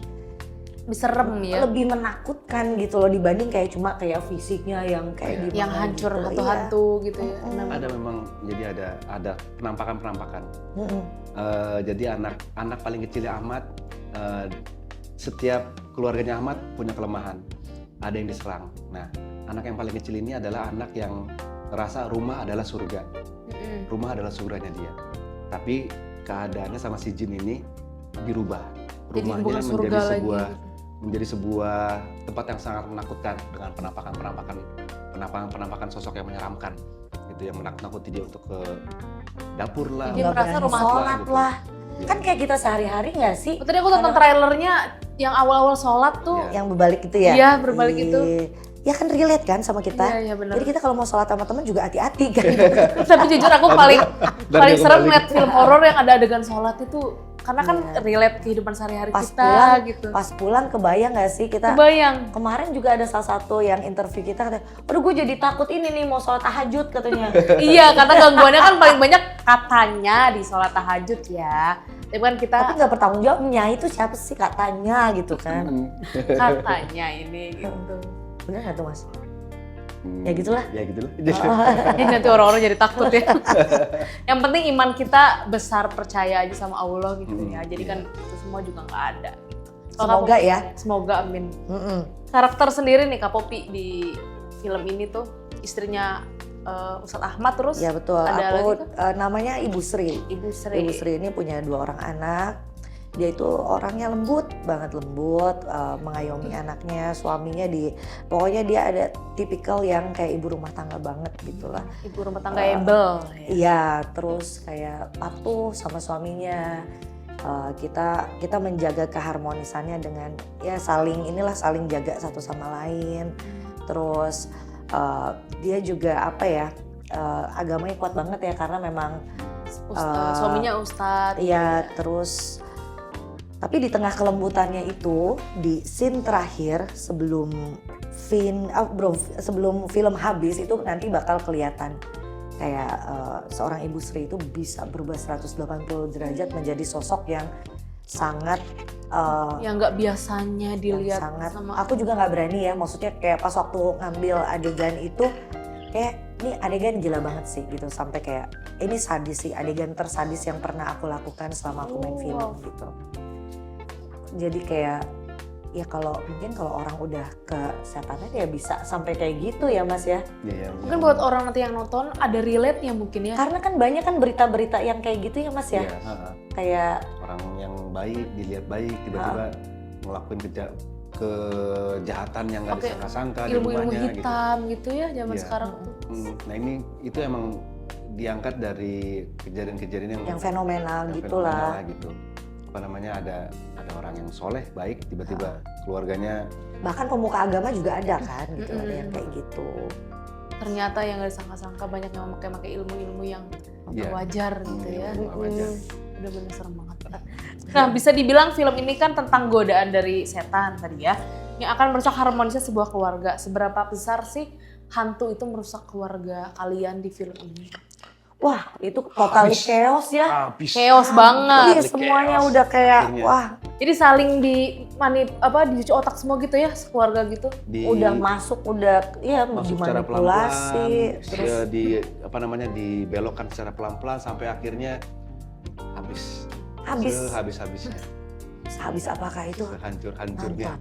Serem ya. lebih menakutkan gitu loh dibanding kayak cuma kayak fisiknya yang kayak gimana Yang hancur gitu. hantu-hantu gitu ya. Ada memang, jadi ada penampakan. Iya. Jadi anak paling kecilnya Ahmad, setiap keluarganya Ahmad punya kelemahan, ada yang diserang. Nah, anak yang paling kecil ini adalah anak yang ngerasa rumah adalah surga, rumah adalah surganya dia. Tapi keadaannya sama si jin ini dirubah, Jadi rumahnya bukan surga menjadi sebuah tempat yang sangat menakutkan dengan penampakan sosok yang menyeramkan, gitu, yang menakut-nakuti dia untuk ke dapur lah, Dia Nggak merasa berani rumah sholat gitu. lah. Iya. Kan kayak kita sehari-hari nggak sih? Tadi aku tonton trailernya yang awal-awal sholat tuh. Iya. Yang berbalik itu ya? Iya, berbalik itu. Ya kan relate kan sama kita. Iya, benar. Jadi kita kalau mau sholat sama teman juga hati-hati kan. Tapi jujur aku paling Dan dia serem kembali. ngeliat film horor yang ada adegan sholat itu, karena kan relate kehidupan sehari-hari Pas kita pulang, gitu. pas pulang kebayang nggak sih kita? Kebayang. Kemarin juga ada salah satu yang interview kita katanya, aduh gue jadi takut ini nih mau sholat tahajud katanya. Iya, karena gangguannya kan paling banyak katanya di sholat tahajud ya. Tapi kan kita Tapi nggak bertanggung jawabnya, itu siapa sih katanya gitu kan. katanya ini gitu. Bener nggak tuh mas? Ya gitulah. Ya gitulah. Ini nanti orang-orang jadi takut ya. Yang penting iman kita besar, percaya aja sama Allah gitu ya. Jadi kan itu semua juga nggak ada. Kalau Semoga Kak Popi, ya. Semoga amin. Mm-mm. Karakter sendiri nih Kak Popi di film ini tuh istrinya Ustadz Ahmad, terus Ya betul, ada aku lagi namanya Ibu Sri. Ibu Sri. Ibu Sri ini punya 2 orang anak. Dia itu orangnya lembut, mengayomi anaknya, suaminya pokoknya dia ada tipikal yang kayak ibu rumah tangga banget gitulah. Ibu rumah tangga able. Iya, terus kayak patuh sama suaminya. Kita menjaga keharmonisannya dengan ya saling jaga satu sama lain. Terus dia juga agamanya kuat banget ya karena memang Suaminya Ustadz. iya, terus tapi di tengah kelembutannya itu di scene terakhir sebelum film habis itu nanti bakal kelihatan kayak seorang Ibu Sri itu bisa berubah 180 derajat menjadi sosok yang sangat Yang nggak biasanya dilihat sama aku juga nggak berani ya, maksudnya kayak pas waktu ngambil adegan itu kayak ini adegan gila banget sih gitu, sampai kayak ini sadis sih, adegan tersadis yang pernah aku lakukan selama aku main film gitu. Jadi kayak ya mungkin kalau orang udah ke setannya ya bisa sampai kayak gitu ya mas ya. Iya, Mungkin buat orang nanti yang nonton ada relate-nya mungkin ya. Karena kan banyak kan berita-berita yang kayak gitu ya mas ya. Iya, Kayak orang yang baik dilihat baik tiba-tiba ngelakuin kejahatan yang nggak Pakai disangka-sangka di ilmu-ilmu rumahnya hitam gitu ya zaman Iya. sekarang tuh. Nah itu emang diangkat dari kejadian-kejadian yang fenomenal gitulah. gitu. ada orang yang soleh baik tiba-tiba keluarganya Bahkan pemuka agama juga ada kan gitu, ada yang kayak gitu. Ternyata yang gak disangka-sangka banyak yang memakai ilmu-ilmu yang Iya. wajar gitu ya. nggak wajar. Bener-bener serem banget. Nah, bisa dibilang film ini kan tentang godaan dari setan tadi ya, yang akan merusak harmonisnya sebuah keluarga. Seberapa besar sih hantu itu merusak keluarga kalian di film ini? Wah, itu totally chaos ya. Habis. Chaos Iya, banget. semuanya udah kayak Akhirnya. wah, Jadi saling dicuci otak semua gitu ya, sekeluarga gitu. udah masuk, udah ya masuk secara pelan-pelan, dimanipulasi, terus dibelokkan secara pelan-pelan sampai akhirnya habis habisnya, habis apakah itu? hancur-hancurnya.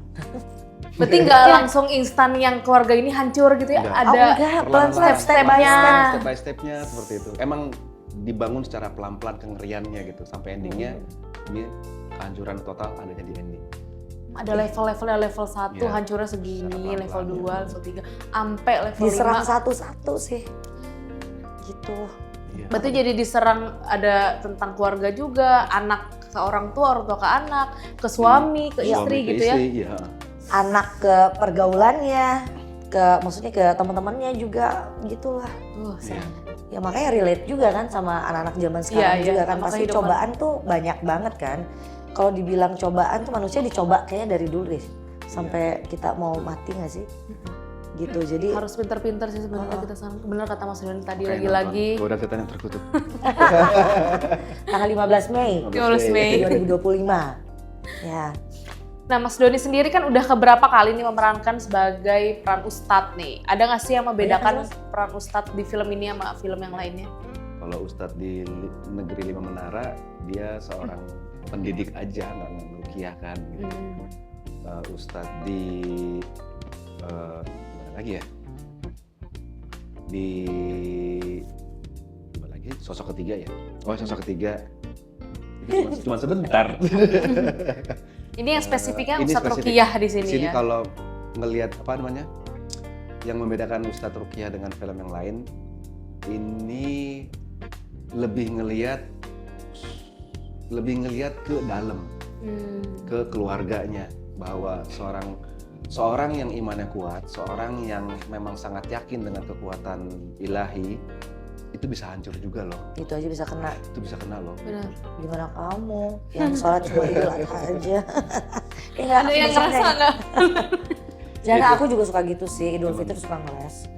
Berarti nggak langsung instan yang keluarga ini hancur gitu ya? Enggak. Ada enggak, Perlahan-lahan, step by step. step by stepnya seperti itu. Emang dibangun secara pelan-pelan kengeriannya gitu sampai endingnya ini kehancuran total adanya di ending. ada level-levelnya, level 1 Iya, hancurnya segini, secara level 2, pelan-pelan, level 3, sampai level Diserang 5. satu-satu sih. Gitu. Iya. Berarti jadi diserang ada tentang keluarga juga, anak ke orang tua ke anak, ke suami, ke Suami istri ke gitu ya. istri, iya. Anak ke pergaulannya, maksudnya ke teman-temannya juga gitulah. Serem. Ya makanya relate juga kan sama anak-anak zaman sekarang Iya, juga kan, sama pasti kehidupan. cobaan tuh banyak banget kan. Kalau dibilang cobaan tuh manusia dicoba kayaknya dari dulu deh sampai kita mau mati nggak sih? Gitu. Jadi Harus pinter-pinter sih sebenarnya kita sekarang. Bener kata Mas Doni tadi Makanya lagi-lagi. nonton Godaan Setan yang Terkutuk. tanggal 15 Mei 15 Mei. 2025. Ya. Nah, Mas Doni sendiri kan udah keberapa kali nih memerankan sebagai peran ustadz nih. Ada nggak sih yang membedakan peran ustadz di film ini sama film yang lainnya? Kalau Ustadz di Negeri Lima Menara, dia seorang pendidik aja, nggak ngerukiah kan. Gitu. Ustadz di mana lagi ya? Di mana lagi? Sosok ketiga ya? Oh, sosok ketiga. Itu cuma sebentar. Ini yang spesifiknya Ini Ustadz spesifik. Ruqyah di sini Di sini ya. kalau ngelihat yang membedakan Ustadz Ruqyah dengan film yang lain, ini lebih ngelihat ke dalam, ke keluarganya, bahwa seorang yang imannya kuat, seorang yang memang sangat yakin dengan kekuatan ilahi, itu bisa hancur juga loh. Itu aja bisa kena. Itu bisa kena loh. Benar. Gimana kamu yang sholat cuma Idul Adha aja? Kayak Ada yang ngerasa nggak? Jangan, aku juga suka gitu sih, Idul Fitri suka ngeles.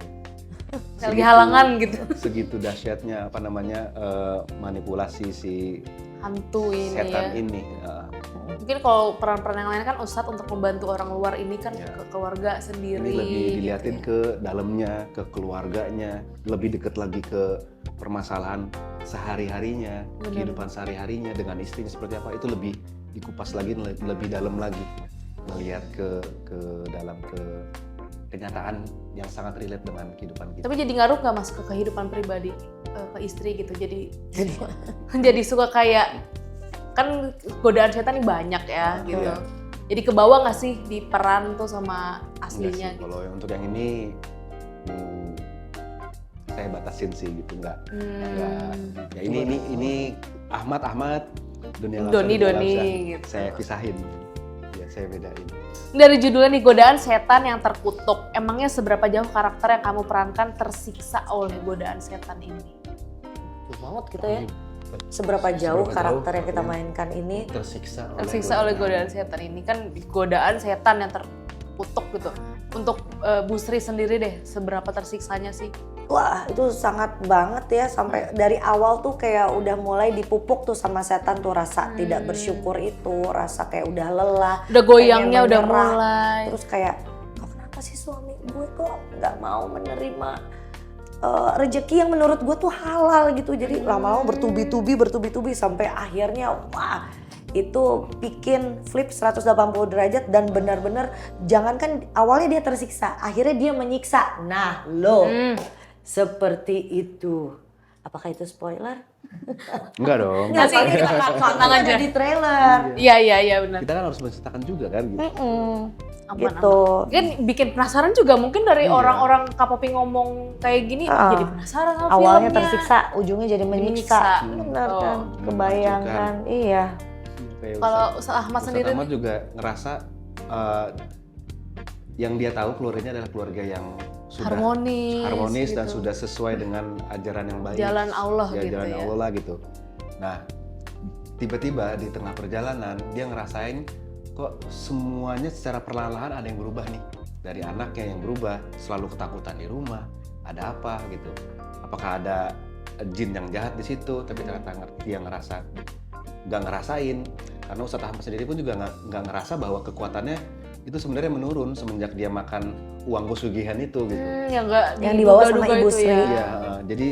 Lagi halangan gitu. Segitu dahsyatnya manipulasi si Hantu ini setan ya. ini. Mungkin kalau peran-peran yang lain kan Ustadz untuk membantu orang luar, ini kan Ya. ke keluarga sendiri. Ini lebih diliatin gitu ya. ke dalamnya, ke keluarganya, lebih dekat lagi ke permasalahan sehari-harinya, Benar. kehidupan sehari-harinya dengan istrinya seperti apa, itu lebih dikupas lagi, lebih dalam lagi, melihat ke dalam ke kenyataan yang sangat relate dengan kehidupan kita. Tapi jadi ngaruh nggak Mas ke kehidupan pribadi, ke istri gitu? Jadi suka kayak, kan godaan setan ini banyak ya gitu. Iya. Jadi kebawa nggak sih di peran tuh sama Enggak aslinya sih, gitu? kalau yang untuk yang ini saya batasin sih gitu, enggak. Ya ini Ahmad Doni Doni Alamsyah. gitu. Saya pisahin. Ya, saya bedain. Dari judulnya nih, godaan setan yang terkutuk. Emangnya seberapa jauh karakter yang kamu perankan tersiksa oleh godaan setan ini? Tuh banget kita ya. Seberapa jauh karakter yang kita mainkan ini tersiksa Oleh godaan setan ini, kan godaan setan yang terkutuk gitu. Untuk Bu Sri sendiri deh, seberapa tersiksanya sih? wah itu sangat banget ya, sampai dari awal tuh kayak udah mulai dipupuk tuh sama setan tuh rasa tidak bersyukur itu, rasa kayak udah lelah, Udah goyangnya pengen udah menyerah. mulai. Terus kayak kenapa sih suami gue kok nggak mau menerima rezeki yang menurut gue tuh halal gitu. Jadi lama-lama bertubi-tubi sampai akhirnya wah itu bikin flip 180 derajat dan benar-benar jangankan awalnya dia tersiksa, akhirnya dia menyiksa. Nah lo seperti itu. Apakah itu spoiler? Enggak dong. Nggak sih, kita tenang aja. Ada di trailer. Iya benar. Kita kan harus menceritakan juga kan gitu. Aman, Gitu. aman. Kan bikin penasaran juga mungkin dari Iya. orang-orang K-poping ngomong kayak gini, jadi penasaran sama Awalnya filmnya. tersiksa, ujungnya jadi menyiksa. Menyiksa. Benar kan? Oh. Kebayangkan. Iya. Kayak Kalau Ustadz Ahmad Ustadz sendiri Ahmad nih? juga ngerasa yang dia tahu keluarganya adalah keluarga yang sudah Harmonis dan gitu. sudah sesuai dengan ajaran yang baik. Jalan Allah Ya, gitu jalan ya. Allah lah gitu. Nah, tiba-tiba di tengah perjalanan dia ngerasain kok semuanya secara perlahan-lahan ada yang berubah nih. Dari anaknya yang berubah, selalu ketakutan di rumah, ada apa gitu. Apakah ada jin yang jahat di situ, tapi ternyata dia nggak ngerasain. Karena Ustadz Ahmad sendiri pun juga nggak ngerasa bahwa kekuatannya itu sebenarnya menurun semenjak dia makan uang pesugihan itu gitu. Yang nggak Yang dibawa sama diduga-duga Ibu itu Sri. ya. Iya, jadi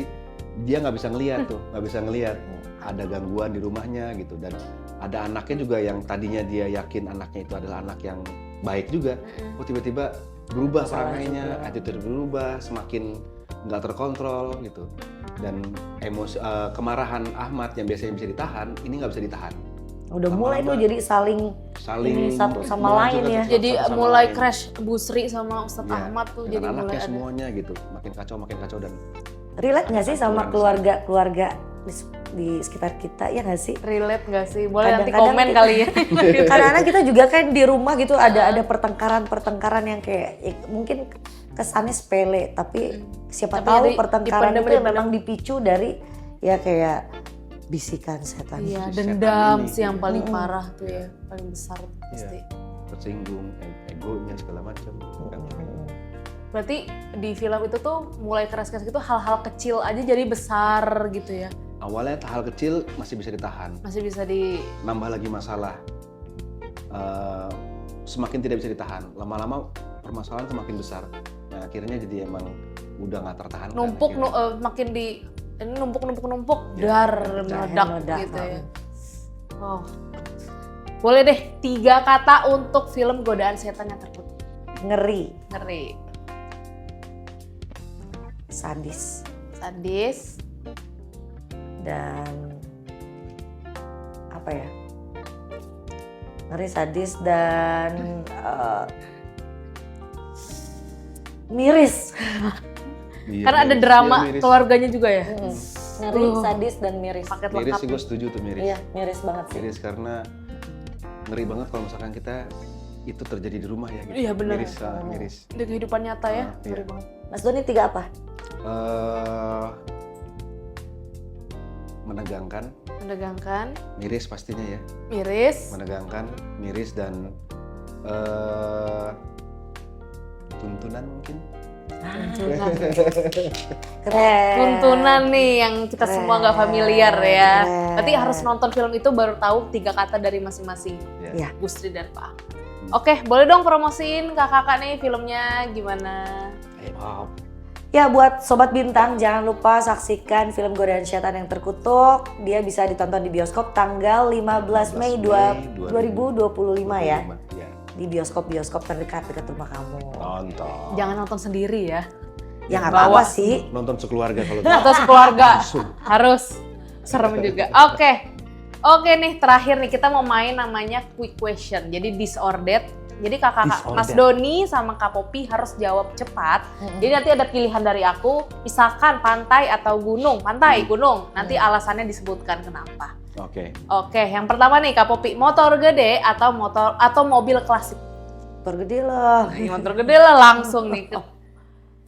dia nggak bisa ngelihat tuh, nggak bisa ngelihat ada gangguan di rumahnya gitu. Dan ada anaknya juga yang tadinya dia yakin anaknya itu adalah anak yang baik juga, oh tiba-tiba berubah Salah perangainya, juga. attitude berubah, semakin nggak terkontrol gitu. Dan emosi, kemarahan Ahmad yang biasanya bisa ditahan, ini nggak bisa ditahan. Udah mulai tuh Lama-lama jadi saling ini satu sama lain ya. Jadi satu sama mulai lain. crash Bu Sri sama Ustadz Ya, Ahmad tuh dengan jadi mulai anaknya ada. semuanya gitu, makin kacau dan relate nggak sih sama Aturan keluarga-keluarga di sekitar kita, ya nggak sih? Relate nggak sih? Boleh nanti Kadang-kadang komen kita- kali ya. Kadang-kadang kita juga kan di rumah gitu ada pertengkaran yang kayak mungkin kesannya sepele, tapi siapa Tapi tahu jadi pertengkaran itu dipendam-pendam. memang dipicu dari ya kayak bisikan setan. Iya, Setan dendam ini, sih yang iya. paling Mm-mm. parah tuh ya, paling besar tuh pasti. tersinggung, egonya segala macam. Kan. Berarti di film itu tuh mulai keras-keras gitu hal-hal kecil aja jadi besar gitu ya. Awalnya hal kecil masih bisa ditahan, Masih bisa di nambah lagi masalah, semakin tidak bisa ditahan. Lama-lama permasalahan semakin besar. Nah akhirnya jadi emang udah nggak tertahankan. numpuk akhirnya. makin di ini numpuk Ya, dar pecah. meledak Meledak, gitu ya. Oh. Boleh deh 3 kata untuk film Godaan Setan yang terkutuk. Ngeri, Ngeri, sadis, sadis, dan apa ya? Ngeri, sadis, dan miris. Iya, karena ada miris. drama Iya, miris. keluarganya juga ya. Ngeri, sadis, dan miris. Paket Miris lengkap. sih gue setuju tuh miris. Iya, miris banget sih. Miris karena ngeri banget kalau misalkan kita itu terjadi di rumah ya gitu. Iya, benar. Miris, miris. Di kehidupan nyata ya, Iya. ngeri banget. Mas Doni 3 apa? Menegangkan, Menegangkan, miris pastinya ya. miris, Menegangkan, miris dan tuntunan mungkin. Keren. tuntunan nih yang kita semua nggak familiar ya. Keren. Berarti harus nonton film itu baru tahu 3 kata dari masing-masing Iya. Bu Sri dan Pak Ahmad. Oke, boleh dong promosiin kakak-kakak nih filmnya gimana? Ya buat Sobat Bintang jangan lupa saksikan film Godaan Setan yang Terkutuk. Dia bisa ditonton di bioskop tanggal 15 Mei 2025 ya. Ya. Di bioskop-bioskop terdekat dekat rumah kamu. Nonton. Jangan nonton sendiri ya. Ya nggak bawa. apa-apa sih. Nonton sekeluarga kalau Atau sekeluarga harus serem juga. Oke nih terakhir nih kita mau main namanya quick question. Jadi disordered. Jadi kakak Mas Doni sama Kak Popi harus jawab cepat. Jadi nanti ada pilihan dari aku, misalkan pantai atau gunung. Pantai, gunung. Nanti alasannya disebutkan kenapa. Oke. Oke, yang pertama nih Kak Popi, motor gede atau mobil klasik? Motor gede loh. Motor gede lah langsung nih.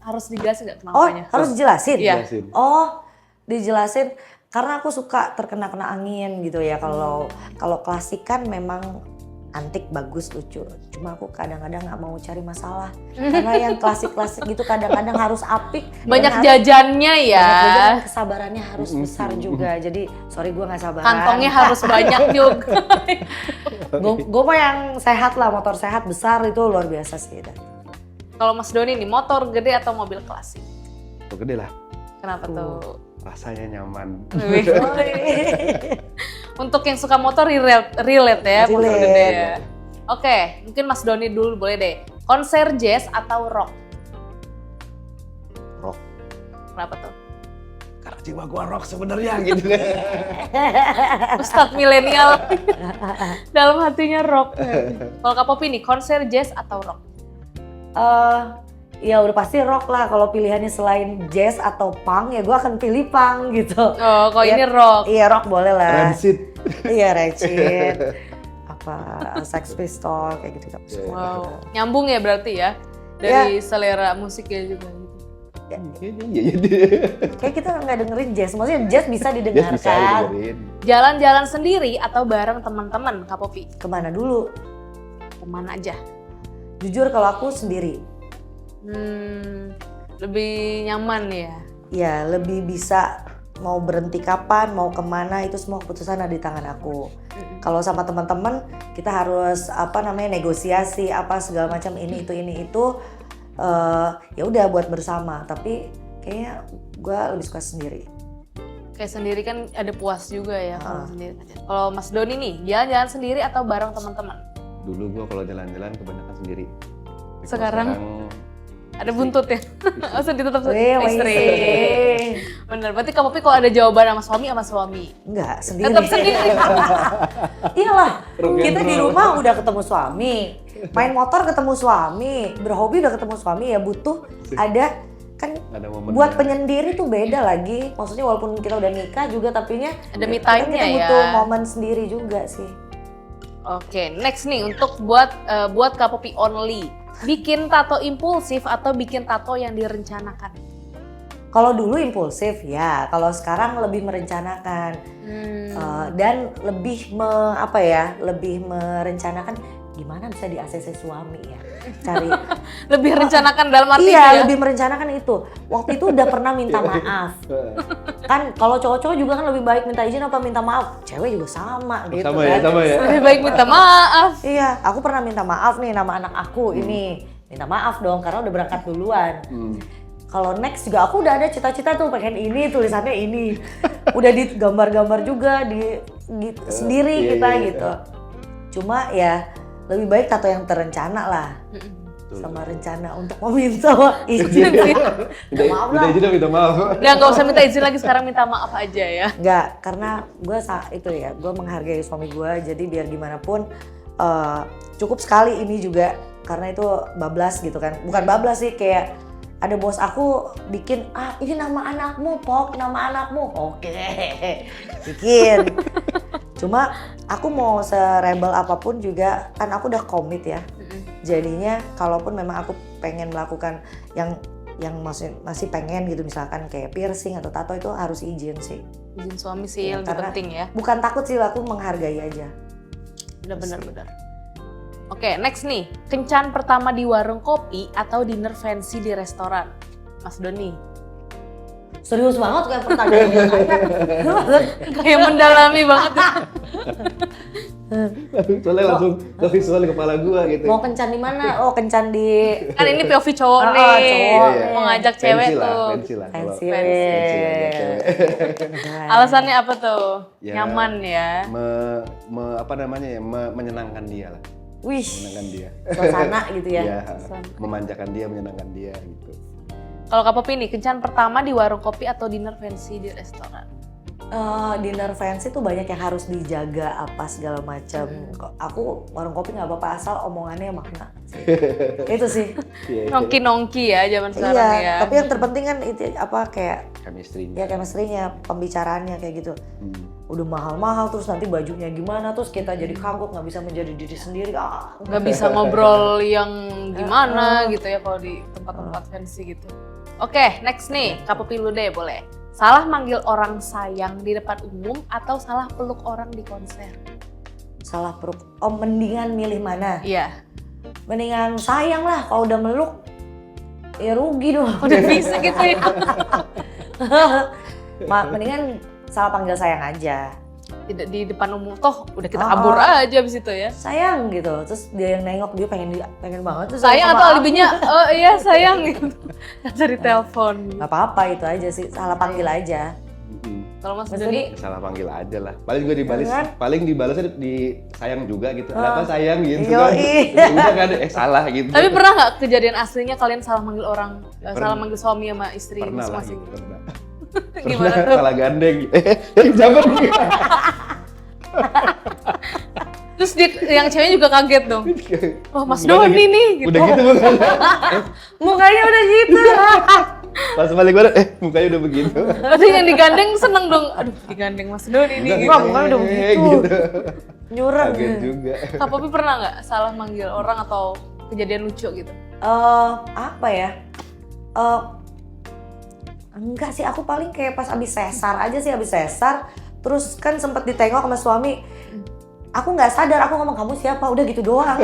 Harus dijelasin nggak Oh kenapanya? harus dijelasin? Iya. Jelasin. Oh dijelasin karena aku suka terkena angin gitu ya. Kalau klasik kan memang antik, bagus, lucu. Cuma aku kadang-kadang nggak mau cari masalah. Karena yang klasik-klasik gitu kadang-kadang harus apik. dan Banyak harus- jajannya ya. banyak jajan, kesabarannya harus besar juga. Jadi sorry gue nggak sabaran. Kantongnya harus banyak juga. Gue mah yang sehat lah, motor sehat besar itu luar biasa sih. Kalau Mas Doni nih, motor gede atau mobil klasik? Tuh gede lah. Kenapa tuh? Rasanya nyaman. Untuk yang suka motor relate ya, motor Relate. gede ya. Oke, mungkin Mas Doni dulu boleh deh. Konser jazz atau rock? Rock. Kenapa tuh? Karena jiwa gua rock sebenarnya gitu. Ustadz milenial. Dalam hatinya rock. Kalau Kak Popi nih, konser jazz atau rock? Ya udah pasti rock lah. Kalau pilihannya selain jazz atau punk ya gue akan pilih punk gitu. Oh, kalau Ya, ini rock. Iya rock boleh lah. Rancid. Iya Rancid. apa Sex Pistol kayak gitu. Wow, nyambung ya berarti ya dari selera musiknya juga gitu. Kayak kita nggak dengerin jazz, maksudnya jazz bisa Jazz didengarkan. bisa didengerin. Jalan-jalan sendiri atau bareng teman-teman, Kak Popi? Kemana dulu? Kemana aja? Jujur kalau aku sendiri. Lebih nyaman ya. Ya lebih bisa mau berhenti kapan, mau kemana itu semua keputusan ada di tangan aku. Kalau sama teman-teman kita harus negosiasi apa segala macam ini itu. Ya udah buat bersama, tapi kayaknya gue lebih suka sendiri. Kayak sendiri kan ada puas juga ya kalau sendiri. Kalau Mas Doni nih, jalan-jalan sendiri atau bareng teman-teman? Dulu gue kalau jalan-jalan kebanyakan sendiri. Tapi kalau Sekarang ada buntut ya? Maksud ditutup istri. Bener, berarti Kak Popi kalau ada jawaban sama suami? Enggak, sendiri. Tetap sendiri. Iyalah, kita di rumah udah ketemu suami, main motor ketemu suami, berhobi udah ketemu suami, ya butuh ada kan ada momennya. buat penyendiri tuh beda lagi. Maksudnya walaupun kita udah nikah juga tapinya Ada me time-nya kita ya. butuh momen sendiri juga sih. Oke, next nih untuk buat Kak Popi only. Bikin tato impulsif atau bikin tato yang direncanakan? Kalau dulu impulsif ya, kalau sekarang lebih merencanakan dan lebih lebih merencanakan gimana bisa di ACC suami ya, cari Lebih rencanakan dalam arti iya lebih merencanakan itu. Waktu itu udah pernah minta maaf kan, kalau cowok-cowok juga kan lebih baik minta izin apa minta maaf, cewek juga sama gitu Sama kan. ya. lebih baik minta maaf. Iya, aku pernah minta maaf nih nama anak aku ini, minta maaf dong karena udah berangkat duluan. Kalau next juga aku udah ada cita-cita tuh pengen ini, tulisannya ini. Udah digambar-gambar juga sendiri kita gitu. Cuma ya lebih baik tato yang terencana lah. Sama rencana untuk meminta izin. Maaf lah. Minta maaf. Udah nggak usah minta izin lagi, sekarang minta maaf aja ya. Enggak, karena gue menghargai suami gue, jadi biar gimana pun cukup sekali ini juga, karena itu bablas gitu kan. Bukan bablas sih, kayak ada bos aku bikin, ini nama anakmu, Pok, nama anakmu. Oke, bikin. Cuma aku mau serebel apapun juga, kan aku udah komit ya. Jadinya kalaupun memang aku pengen melakukan yang masih pengen gitu, misalkan kayak piercing atau tato, itu harus izin sih. Izin suami sih Ya, lebih karena penting ya. Bukan takut sih, aku menghargai aja. Bener. Oke, next nih. Kencan pertama di warung kopi atau dinner fancy di restoran? Mas Doni. Serius banget kayak pertanyaannya. Kayak mendalami banget. Soalnya langsung ke visual di kepala gua gitu. Mau kencan di mana? Oh, kencan di Kan ini POV cowok nih. cowok. Mau ngajak cewek Fancy tuh. Fancy lah. fancy. Fancy ngajak cewek. Alasannya apa tuh? Ya, Nyaman ya. Menyenangkan dia lah. Wih, Menyenangkan dia. suasana gitu ya. Iya, memanjakan dia, menyenangkan dia gitu. Kalau Kak Popi nih, kencan pertama di warung kopi atau dinner fancy di restoran? Dinner fancy tuh banyak yang harus dijaga apa segala macam. Aku warung kopi nggak apa-apa asal omongannya makna. Itu sih. Nongki-nongki ya zaman sekarang Iya, ya. tapi yang terpenting kan itu kayak Chemistry-nya. ya chemistry-nya, pembicaraannya kayak gitu. Udah mahal-mahal terus nanti bajunya gimana, terus kita jadi kagok nggak bisa menjadi diri sendiri. Nggak bisa ngobrol yang gimana gitu ya kalau di tempat-tempat fancy gitu. Oke, next nih, Kak Popi lu deh boleh. Salah manggil orang sayang di depan umum atau salah peluk orang di konser? Salah perut. Oh, mendingan milih mana? Iya. Mendingan sayang lah, kalau udah meluk ya rugi dong. Udah bisa gitu ya. Mendingan salah panggil sayang aja. Tidak di depan umum, toh udah kita kabur aja abis itu ya. Sayang gitu, terus dia yang nengok, dia pengen banget tuh Sayang sama atau aku. alibinya, oh iya sayang gitu. Cari telepon. Gak apa-apa, itu aja sih, salah panggil aja. Kalau Mas Mas Doni, Salah panggil aja lah. Paling juga dibalas, Kan? paling dibalasnya di sayang juga gitu. Kenapa sayang gitu kan? Yoi. Udah kan, salah gitu. tapi pernah nggak kejadian aslinya kalian salah manggil orang, salah manggil suami sama istri Pernah lah masing-masing? gitu, pernah. Gimana Pernah tuh? salah gandeng. Jangan. Terus yang cewek juga kaget dong. Wah Mas Doni nih gitu. Udah gitu bukan? Mukanya udah gitu. Pas balik baru, mukanya udah begitu. Tapi yang digandeng seneng dong. Aduh digandeng Mas Doni nih. Wah, mukanya udah begitu. Nyureng. Kaget juga. Kak Popi pernah nggak salah manggil orang atau kejadian lucu gitu? Apa ya? Enggak sih, aku paling kayak pas abis sesar aja sih, abis sesar. Terus kan sempet ditengok sama suami. Aku nggak sadar, aku ngomong kamu siapa, udah gitu doang.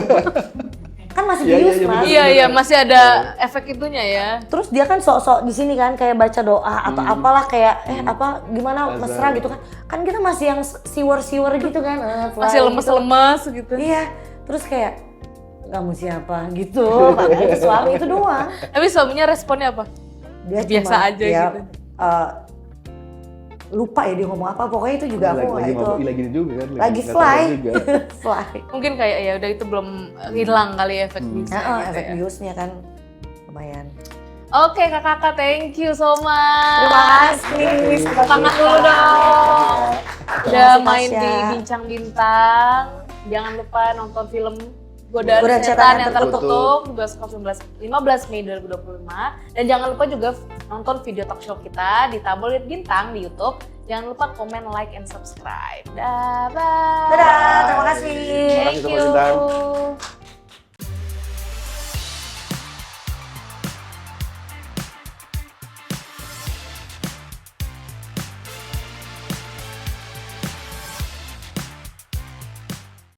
Kan masih Iya, bius iya, mas. Iya, masih ada efek itunya ya. Terus dia kan sok-sok di sini kan kayak baca doa atau apalah kayak apa gimana Azan. mesra gitu kan. Kan kita masih yang siwer-siwer gitu kan. Masih fly lemes-lemes gitu. gitu. Iya. Terus kayak kamu siapa gitu. Padahal itu suami itu doang. Tapi suaminya responnya apa? Dia Biasa cuma, aja ya, gitu. Lupa ya dia ngomong apa. Pokoknya itu juga aku lagi itu mabuk, lagi ini juga kan. lagi nggak fly. tahu juga. Fly. Mungkin kayak ya udah itu belum hilang kali ya efek biusnya. Nah, gitu efek ya. biusnya kan lumayan. Oke kakak-kakak, thank you so much. Terima kasih. Tangan dulu dong. Udah kasih, main Tasya. di Bincang Bintang. Jangan lupa nonton film Godaan Godaan Setan yang Setan Tertutup di bioskop 15 Mei 2025. Dan jangan lupa juga nonton video talk show kita di Tabloid Bintang di YouTube. Jangan lupa komen, like, and subscribe. Bye. Dadah, terima kasih. Terima kasih, Thank Sobat Bintang. you.